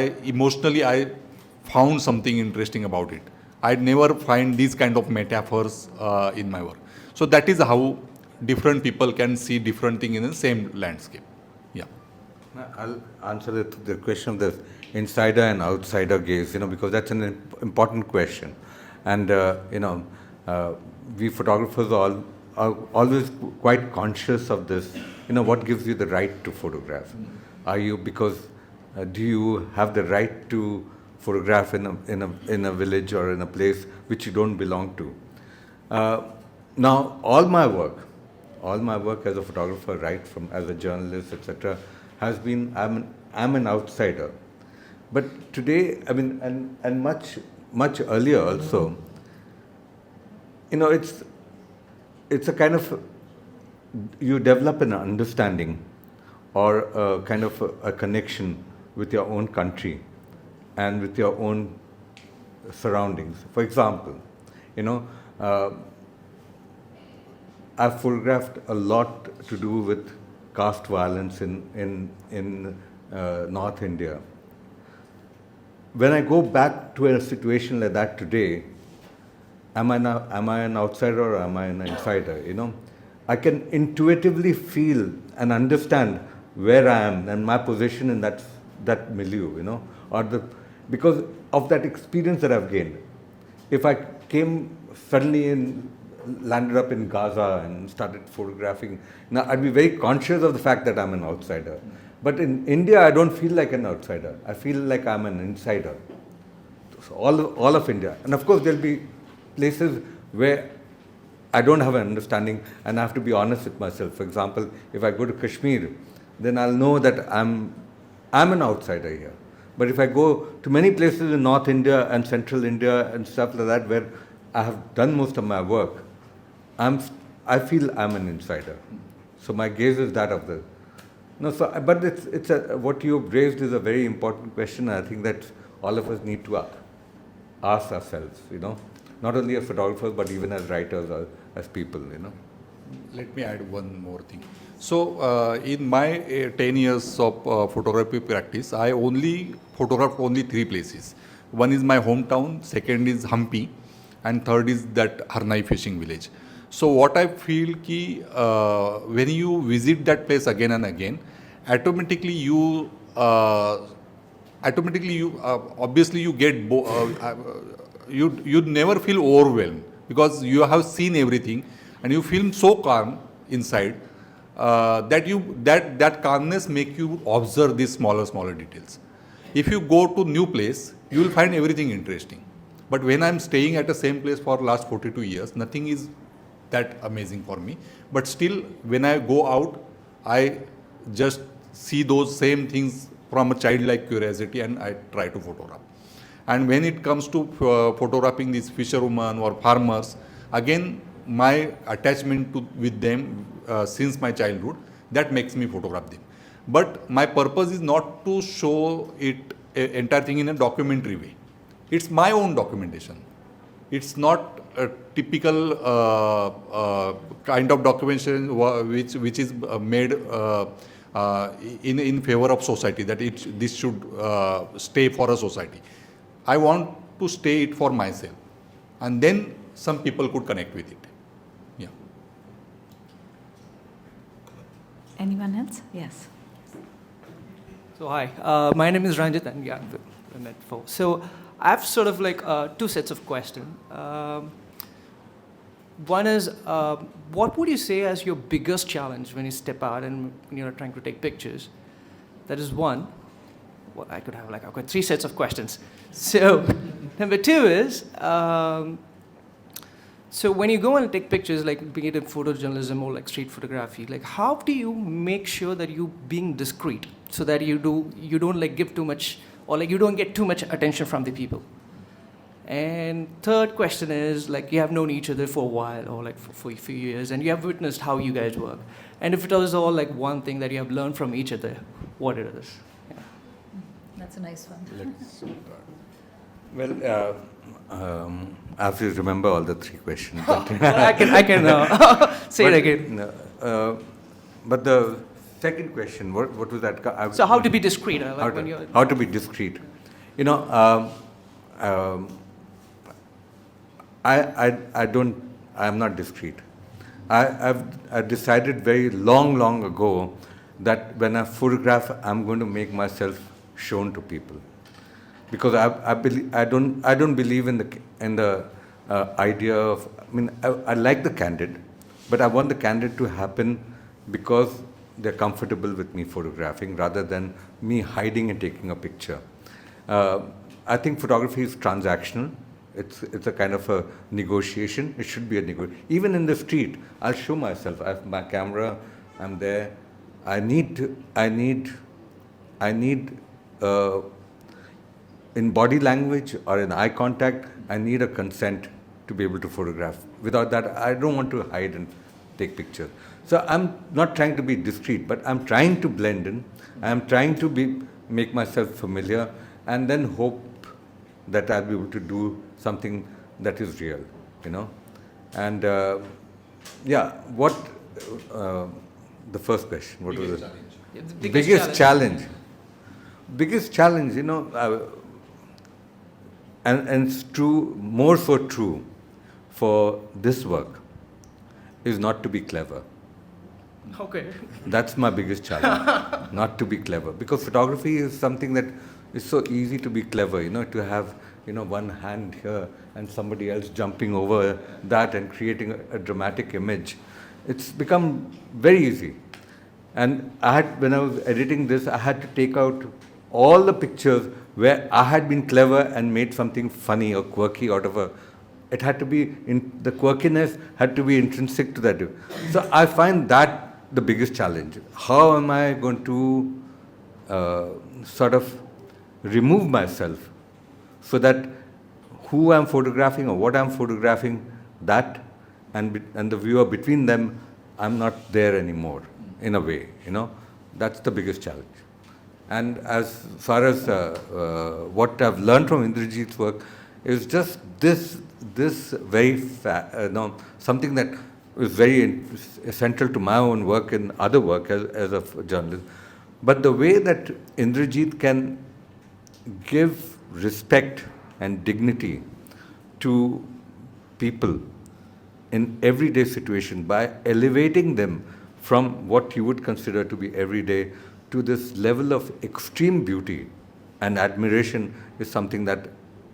found something interesting about it. I'd never find these kind of metaphors in my work. So that is how different people can see different things in the same landscape. Yeah. I'll answer the question of the insider and outsider gaze, because that's an important question. And, we photographers all always quite conscious of this. What gives you the right to photograph? Are you do you have the right to photograph in a village or in a place which you don't belong to? Now, all my work as a photographer, right from as a journalist, etc., has been I'm an outsider. But today, and much earlier also, it's a kind of, you develop an understanding or a kind of a connection with your own country and with your own surroundings. For example, I've photographed a lot to do with caste violence in North India. When I go back to a situation like that today, am I an outsider or am I an insider? I can intuitively feel and understand where I am and my position in that milieu, because of that experience that I've gained. If I came suddenly landed up in Gaza and started photographing, now I'd be very conscious of the fact that I'm an outsider. But in India, I don't feel like an outsider. I feel like I'm an insider. So all of India. And of course, there'll be places where I don't have an understanding and I have to be honest with myself. For example, if I go to Kashmir, then I'll know that I'm an outsider here. But if I go to many places in North India and Central India and stuff like that, where I have done most of my work, I feel I'm an insider. So my gaze is that of the. No, so but what you've raised is a very important question. I think that all of us need to ask ourselves. Not only as photographers but even as writers or as people. Let me add one more thing. So, in my 10 years of photography practice, I photographed only 3 places. One is my hometown, second is Hampi, and third is that Harnai fishing village. So, what I feel ki when you visit that place again and again, automatically you obviously you get you never feel overwhelmed because you have seen everything and you feel so calm inside. That calmness make you observe these smaller details. If you go to new place, you will find everything interesting. But when I'm staying at the same place for last 42 years, nothing is that amazing for me. But still, when I go out, I just see those same things from a childlike curiosity and I try to photograph. And when it comes to photographing these fisherwomen or farmers, again, my attachment with them since my childhood, that makes me photograph them. But my purpose is not to show entire thing in a documentary way. It's my own documentation. It's not a typical kind of documentation which is made in favor of society, that this should stay for a society. I want to stay it for myself, and then some people could connect with it. Yeah. Anyone else? Yes. So hi, my name is Ranjit, and yeah, we met before. So I have sort of like 2 sets of questions. One is, what would you say as your biggest challenge when you step out and when you're trying to take pictures? That is one. Well, I've got 3 sets of questions. So number 2 is, so when you go and take pictures, like be it in photojournalism or like street photography, like how do you make sure that you being discreet so that you don't like give too much, or like you don't get too much attention from the people? And third question is, like, you have known each other for a while, or like for a few years, and you have witnessed how you guys work. And if it was all like one thing that you have learned from each other, what it is? Yeah. That's a nice one. Let's Well, I have to remember all the 3 questions. But Well, I can say it again. But the second question, what was that? So how to be discreet? Like How to be discreet. I'm not discreet. I've decided very long ago that when I photograph, I'm going to make myself shown to people, because I don't believe in the idea of. I like the candid, But I want the candid to happen because they're comfortable with me photographing rather than me hiding and taking a picture. I think photography is transactional. It's a kind of a negotiation. It should be a negotiation. Even in the street, I'll show myself. I have my camera. I'm there. I need in body language or in eye contact, I need a consent to be able to photograph. Without that, I don't want to hide and take pictures. So I'm not trying to be discreet, but I'm trying to blend in. I'm trying to make myself familiar and then hope that I'll be able to do something that is real, you know. And the first question, what was it? Yeah, the Biggest challenge. Biggest challenge, you know, and it's true, more so true for this work, is not to be clever. Okay. That's my biggest challenge, not to be clever. Because photography is something that is so easy to be clever, you know, to have, you know, one hand here and somebody else jumping over that and creating a dramatic image. It's become very easy. And when I was editing this, I had to take out all the pictures where I had been clever and made something funny or quirky out of it had to be, the quirkiness had to be intrinsic to that. So I find that the biggest challenge. How am I going to sort of remove myself so that who I'm photographing or what I'm photographing, that and the viewer between them, I'm not there anymore, in a way, you know. That's the biggest challenge. And as far as what I've learned from Indrajit's work is just this very something that is very essential to my own work and other work as a journalist. But the way that Indrajit can give respect and dignity to people in everyday situation by elevating them from what you would consider to be everyday to this level of extreme beauty and admiration is something that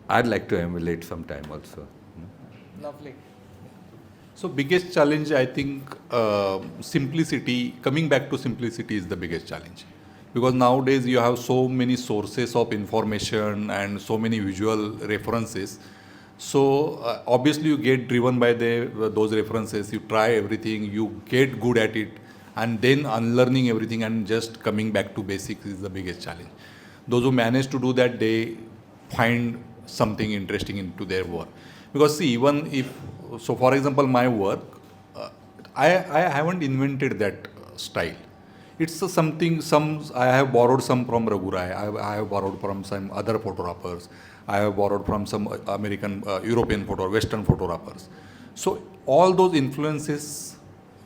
I'd like to emulate sometime also. Lovely. So biggest challenge, I think, simplicity, coming back to simplicity is the biggest challenge. Because nowadays you have so many sources of information and so many visual references. So obviously you get driven by those references, you try everything, you get good at it, and then unlearning everything and just coming back to basics is the biggest challenge. Those who manage to do that, they find something interesting into their work. Because see, even if, so for example, my work, I haven't invented that style. It's something, I have borrowed some from Raghurai, I have borrowed from some other photographers, I have borrowed from some American, European Western photographers. So all those influences,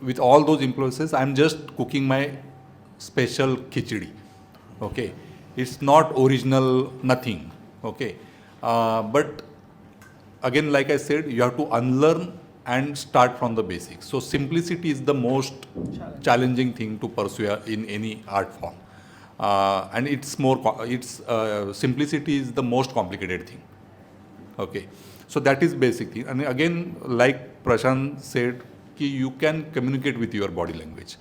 with all those influences, I'm just cooking my special khichdi. Okay, it's not original, nothing. Okay, but again, like I said, you have to unlearn and start from the basics. So simplicity is the most challenging thing to pursue in any art form, and simplicity is the most complicated thing. Okay, so that is basic thing. And again, like Prashant said, you can communicate with your body language.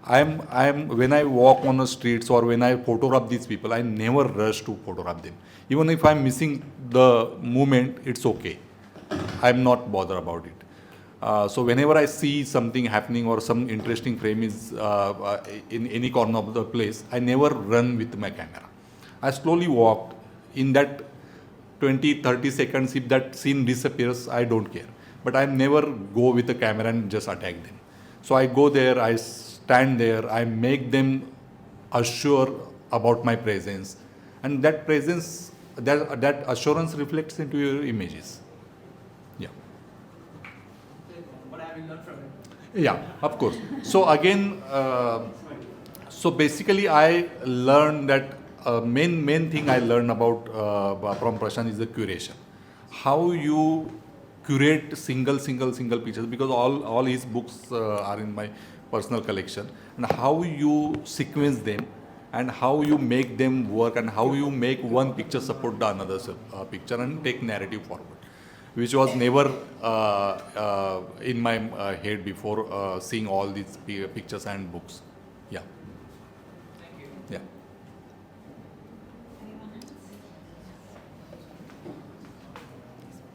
When I walk on the streets or when I photograph these people, I never rush to photograph them. Even if I'm missing the movement, it's okay. I'm not bothered about it. So whenever I see something happening or some interesting frame is in any corner of the place, I never run with my camera. I slowly walk. In that 20-30 seconds, if that scene disappears, I don't care. But I never go with the camera and just attack them. So I go there, I stand there, I make them assure about my presence. And that presence, that assurance reflects into your images. Yeah. What have you learned from it? Yeah, of course. So again, so basically I learned that main thing I learned about from Prashant is the curation. How you curate single pictures, because all his books are in my personal collection, and how you sequence them and how you make them work and how you make one picture support the another picture and take narrative forward. which was never in my head before seeing all these pictures and books. Yeah. Yeah.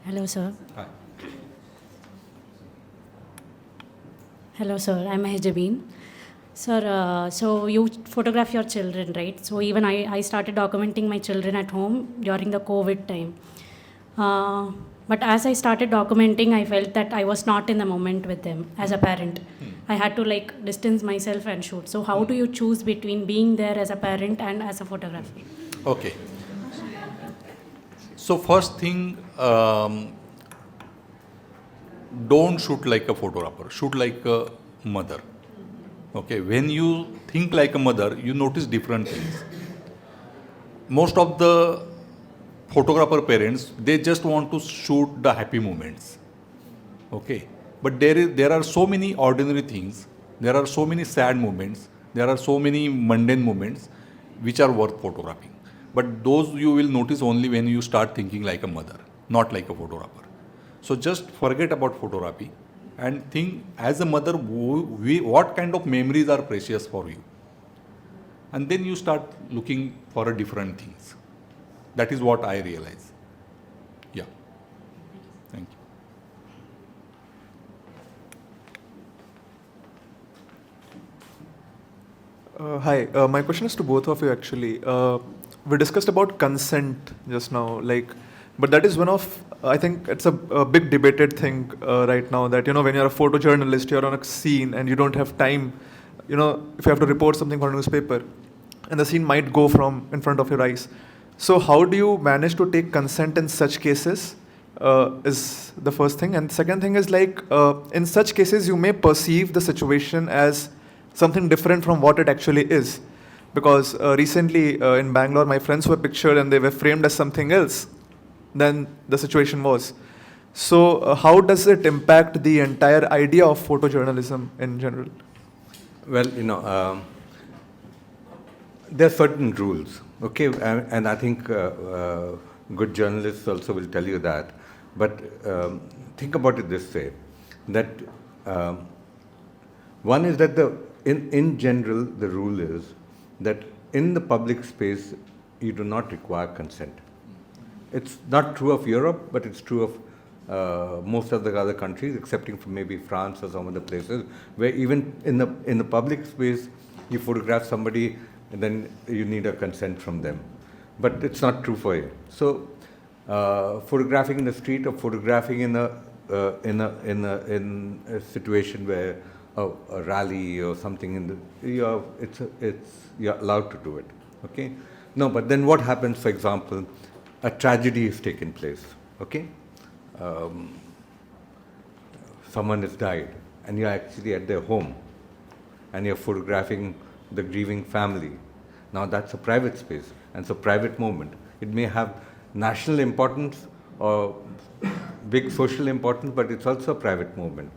Hello, sir. Hi. Hello, sir. I'm Mahjabeen. Sir, so you photograph your children, right? So even I started documenting my children at home during the COVID time. But as I started documenting, I felt that I was not in the moment with them as a parent. I had to like distance myself and shoot. So how do you choose between being there as a parent and as a photographer? Okay. So first thing, don't shoot like a photographer. Shoot like a mother. Okay. When you think like a mother, you notice different things. Most of the photographer parents, they just want to shoot the happy moments. Okay. But there are so many ordinary things. There are so many sad moments. There are so many mundane moments which are worth photographing. But those you will notice only when you start thinking like a mother, not like a photographer. So just forget about photography and think as a mother, what kind of memories are precious for you. And then you start looking for different things. That is what I realize. Yeah. Thank you. Hi, my question is to both of you actually. We discussed about consent just now, but that is one of, I think it's a big debated thing right now that, when you're a photojournalist, you're on a scene and you don't have time, if you have to report something for a newspaper and the scene might go from in front of your eyes. So how do you manage to take consent in such cases is the first thing. And second thing is in such cases, you may perceive the situation as something different from what it actually is. Because recently in Bangalore, my friends were pictured and they were framed as something else than the situation was. So how does it impact the entire idea of photojournalism in general? Well, there are certain rules, okay, and I think good journalists also will tell you that. But think about it this way, that one is that in general the rule is that in the public space you do not require consent. It's not true of Europe, but it's true of most of the other countries, excepting from maybe France or some other places, where even in the public space, you photograph somebody, and then you need a consent from them. But it's not true for you. So, photographing in the street or photographing in a situation where a rally or something you're allowed to do it. Okay. No, but then what happens? For example, a tragedy has taken place. Okay. Someone has died, and you're actually at their home, and you're photographing the grieving family. Now that's a private space, and it's a private moment. It may have national importance or big social importance, but it's also a private moment.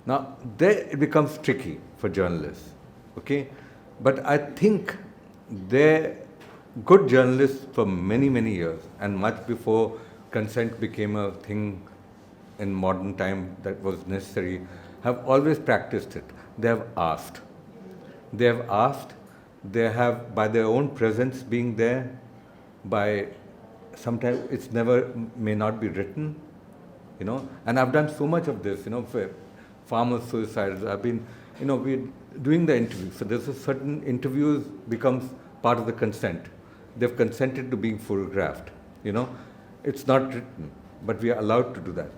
Now there it becomes tricky for journalists, okay? But I think good journalists for many, many years, and much before consent became a thing in modern time that was necessary, have always practiced it. They have asked. They have asked. They have, by their own presence being there, by sometimes it's may not be written, and I've done so much of this, for farmer suicides. I've been, we're doing the interview. So there's a certain interviews becomes part of the consent. They've consented to being photographed, It's not written, but we are allowed to do that.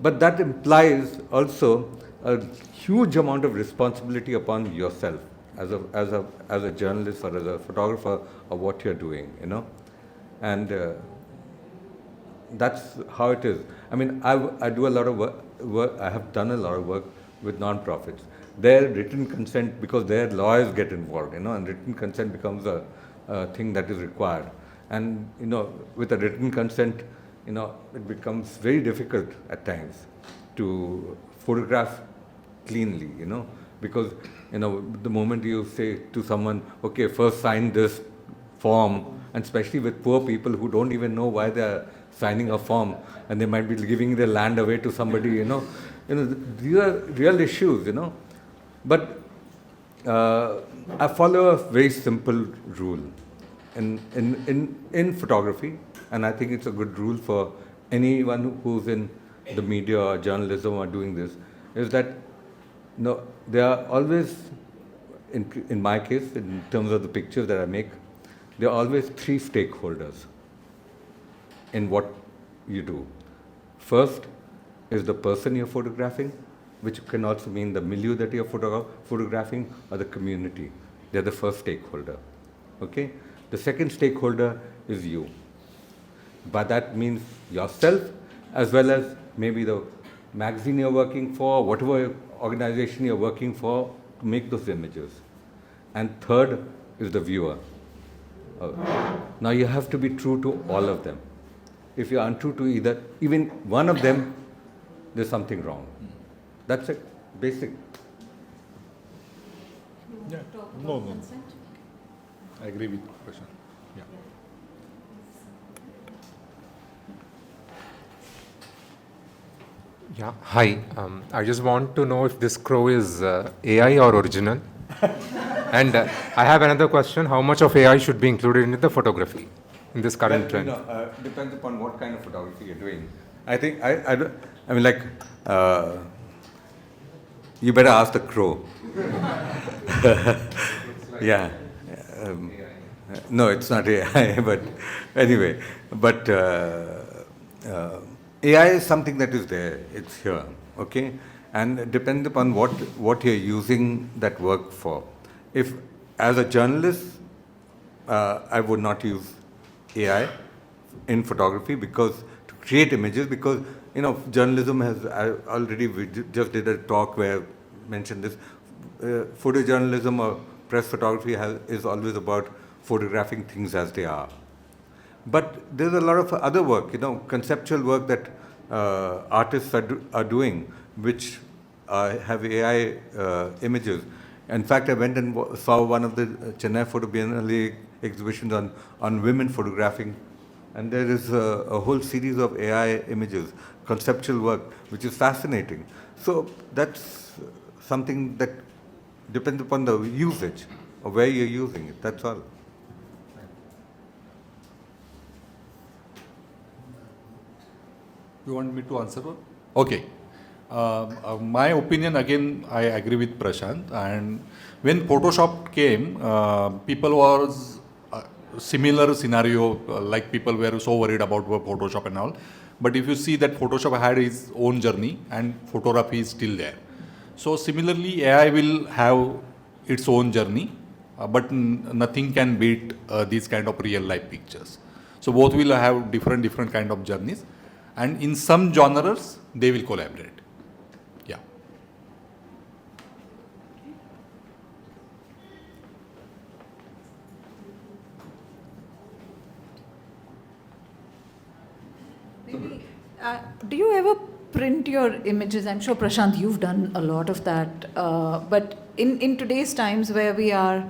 But that implies also a huge amount of responsibility upon yourself as a journalist or as a photographer of what you're doing, and that's how it is. I mean, I do a lot of work. I have done a lot of work with non-profits. Their written consent, because their lawyers get involved, and written consent becomes a thing that is required. And with a written consent, it becomes very difficult at times to photograph cleanly, because the moment you say to someone, okay, first sign this form, and especially with poor people who don't even know why they're signing a form, and they might be giving their land away to somebody, these are real issues, But I follow a very simple rule in photography, and I think it's a good rule for anyone who's in the media or journalism or doing this, is that there are always, in my case, in terms of the pictures that I make, there are always three stakeholders in what you do. First is the person you're photographing, which can also mean the milieu that you're photographing, or the community. They're the first stakeholder. Okay? The second stakeholder is you. By that means yourself, as well as maybe the magazine you're working for, whatever organization you're working for, to make those images. And third is the viewer. Now you have to be true to all of them. If you're untrue to even one of them, there's something wrong. That's it, basic. Yeah. No. I agree with Prashant. Yeah. Yeah, hi. I just want to know if this crow is AI or original. And I have another question. How much of AI should be included in the photography in this current trend? Depends upon what kind of photography you're doing. I think, you better ask the crow. Yeah. No, it's not AI, but anyway. But AI is something that is there. It's here, okay? And it depends upon what you're using that work for. If, as a journalist, I would not use AI in photography to create images, because journalism has, we just did a talk where I mentioned this, photojournalism or press photography is always about photographing things as they are. But there's a lot of other work, conceptual work that artists are doing, which have AI images. In fact, I went and saw one of the Chennai Photo Biennale exhibitions on women photographing, and there is a whole series of AI images, conceptual work, which is fascinating. So that's something that depends upon the usage or where you're using it. That's all. You want me to answer? Okay. My opinion, again, I agree with Prashant. And when Photoshop came, people was similar scenario, like people were so worried about Photoshop and all. But if you see that Photoshop had its own journey and photography is still there. So similarly, AI will have its own journey, but nothing can beat these kind of real life pictures. So both will have different kind of journeys, and in some genres they will collaborate. Yeah. Maybe, do you ever print your images? I'm sure, Prashant, you've done a lot of that. But in today's times where we are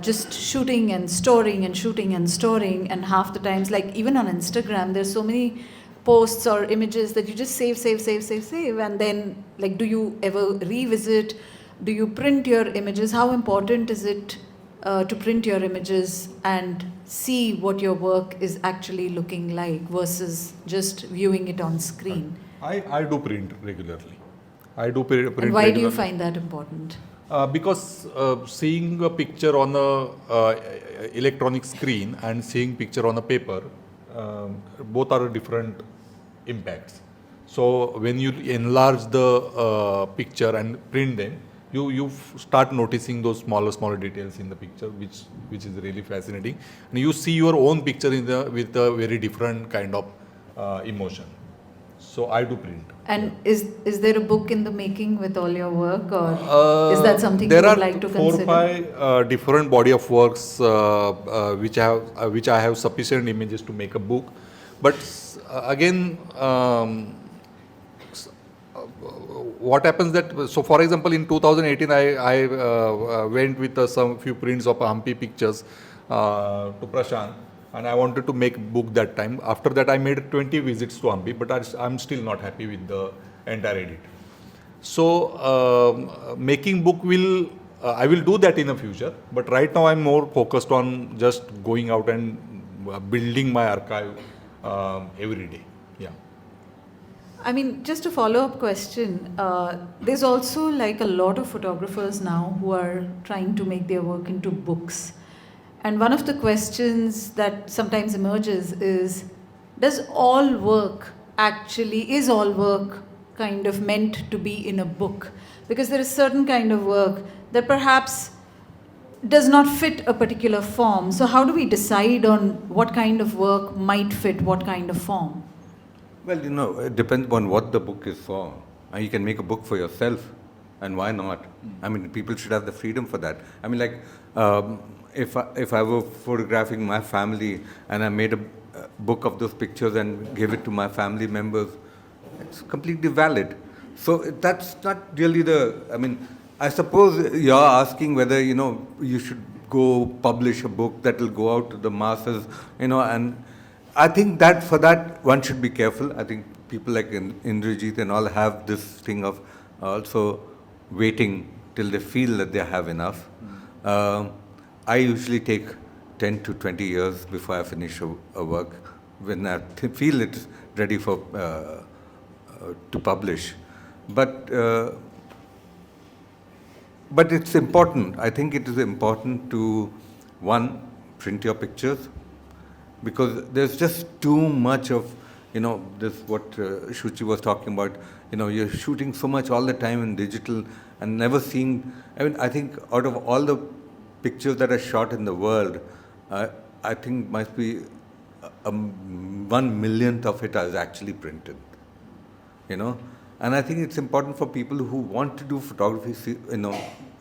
just shooting and storing and shooting and storing, and half the times, like even on Instagram, there's so many posts or images that you just save, and then, like, do you ever revisit? Do you print your images? How important is it to print your images and see what your work is actually looking like versus just viewing it on screen? I do print regularly. I do print And why regularly. do you find that important? Because seeing a picture on a electronic screen and seeing picture on a paper, both are different impacts. So when you enlarge the picture and print them, you start noticing those smaller details in the picture, which is really fascinating, and you see your own picture with a very different kind of emotion. So I do print. And is there a book in the making with all your work, or is that something you would like to consider? There are 4 or 5 different body of works which I have sufficient images to make a book. But again, what happens that, so for example, in 2018, I went with some few prints of Hampi pictures to Prashant, and I wanted to make book that time. After that, I made 20 visits to Hampi, but I'm still not happy with the entire edit. So making book will, I will do that in the future, but right now I'm more focused on just going out and building my archive every day. Yeah. I mean, just a follow-up question. There's also like a lot of photographers now who are trying to make their work into books. And one of the questions that sometimes emerges is, is all work kind of meant to be in a book? Because there is certain kind of work that perhaps does not fit a particular form. So how do we decide on what kind of work might fit what kind of form? Well, it depends on what the book is for. And you can make a book for yourself, and why not? I mean, people should have the freedom for that. I mean, like, if I were photographing my family and I made a book of those pictures and gave it to my family members, it's completely valid. So that's not really I mean, I suppose you're asking whether, you should go publish a book that will go out to the masses, and I think that for that one should be careful. I think people like Indrajit and all have this thing of also waiting till they feel that they have enough. I usually take 10 to 20 years before I finish a work when I feel it's ready for to publish. But it's important. I think it is important to, one, print your pictures, because there's just too much of, this what Shuchi was talking about. You're shooting so much all the time in digital and never seeing. I mean, I think out of all the pictures that are shot in the world, I think must be 1/1,000,000th of it is actually printed. And I think it's important for people who want to do photography,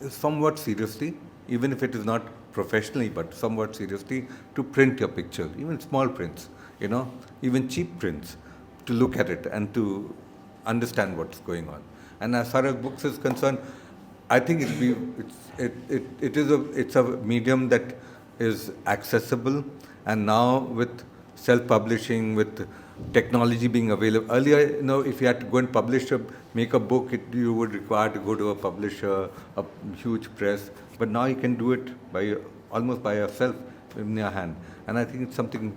somewhat seriously, even if it is not professionally, but somewhat seriously, to print your pictures, even small prints, even cheap prints, to look at it and to understand what's going on. And as far as books is concerned, I think it's a medium that is accessible, and now with self-publishing, with technology being available. Earlier, if you had to go and make a book, you would require to go to a publisher, a huge press. But now you can do it almost by yourself in your hand. And I think it's something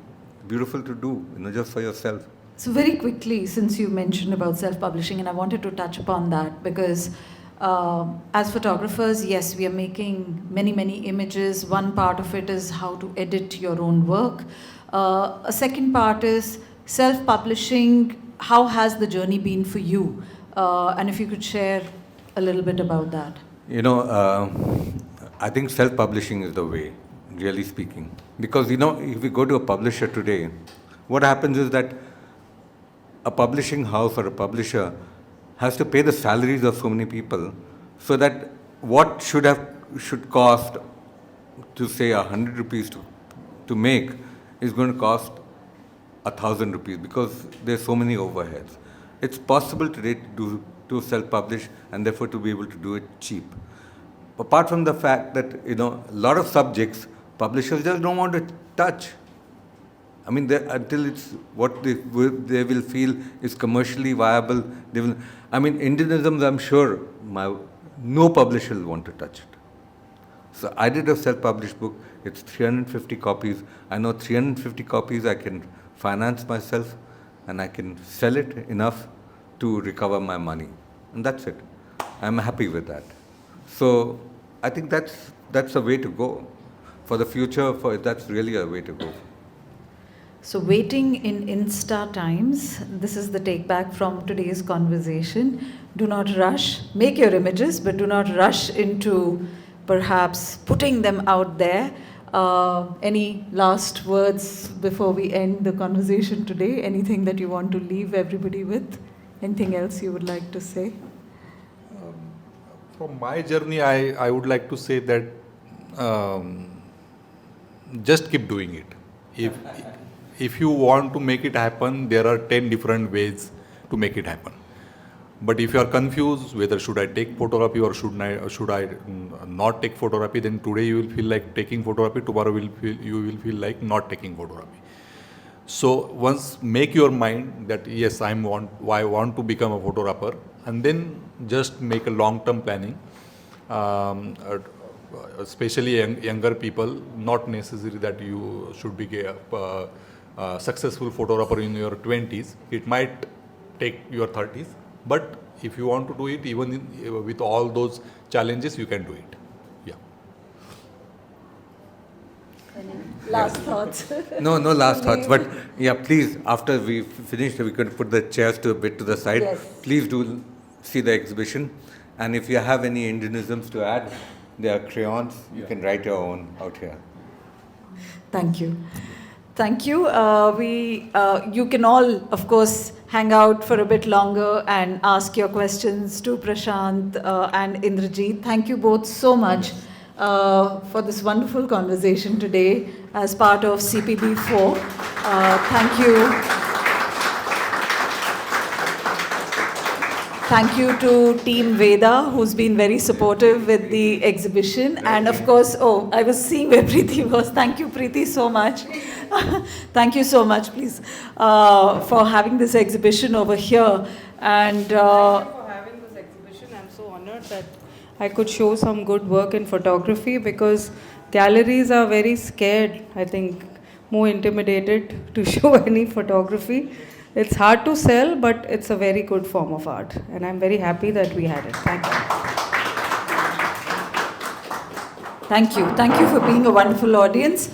beautiful to do, just for yourself. So very quickly, since you mentioned about self-publishing, and I wanted to touch upon that because as photographers, yes, we are making many, many images. One part of it is how to edit your own work. A second part is self-publishing. How has the journey been for you? And if you could share a little bit about that. I think self-publishing is the way, really speaking. Because, if we go to a publisher today, what happens is that a publishing house or a publisher has to pay the salaries of so many people, so that what should cost to say 100 rupees to make is going to cost 1,000 rupees, because there's so many overheads. It's possible today to self-publish and therefore to be able to do it cheap. Apart from the fact that, a lot of subjects, publishers just don't want to touch. I mean, until it's what they will feel is commercially viable, they will. I mean, Indianism, I'm sure no publisher will want to touch it. So I did a self-published book. It's 350 copies. I know 350 copies I can finance myself, and I can sell it enough to recover my money. And that's it. I'm happy with that. So I think that's a way to go. For the future, that's really a way to go. So waiting in Insta times, this is the take back from today's conversation. Do not rush. Make your images, but do not rush into perhaps putting them out there. Any last words before we end the conversation today? Anything that you want to leave everybody with? Anything else you would like to say? From my journey, I would like to say that just keep doing it. If you want to make it happen, there are 10 different ways to make it happen. But if you are confused whether should I take photography or should I not take photography, then today you will feel like taking photography, tomorrow you will feel like not taking photography. So once make your mind that yes, I want to become a photographer, and then just make a long-term planning. Especially younger people, not necessary that you should be a successful photographer in your 20s. It might take your 30s, but if you want to do it, even with all those challenges, you can do it. Yeah. Last thoughts. No last thoughts. But yeah, please, after we finish, we can put the chairs a bit to the side. Yes. Please do see the exhibition. And if you have any Indianisms to add, there are crayons. You can write your own out here. Thank you. Thank you. You can all, of course, hang out for a bit longer and ask your questions to Prashant and Indrajit. Thank you both so much for this wonderful conversation today as part of CPB 4. Thank you. Thank you to Team Veda, who's been very supportive with the exhibition. And of course, I was seeing where Preeti was. Thank you, Preeti, so much. Thank you so much, please, for having this exhibition over here. And Thank you for having this exhibition. I'm so honored that I could show some good work in photography, because galleries are very scared, I think, more intimidated to show any photography. It's hard to sell, but it's a very good form of art. And I'm very happy that we had it. Thank you. Thank you. Thank you for being a wonderful audience.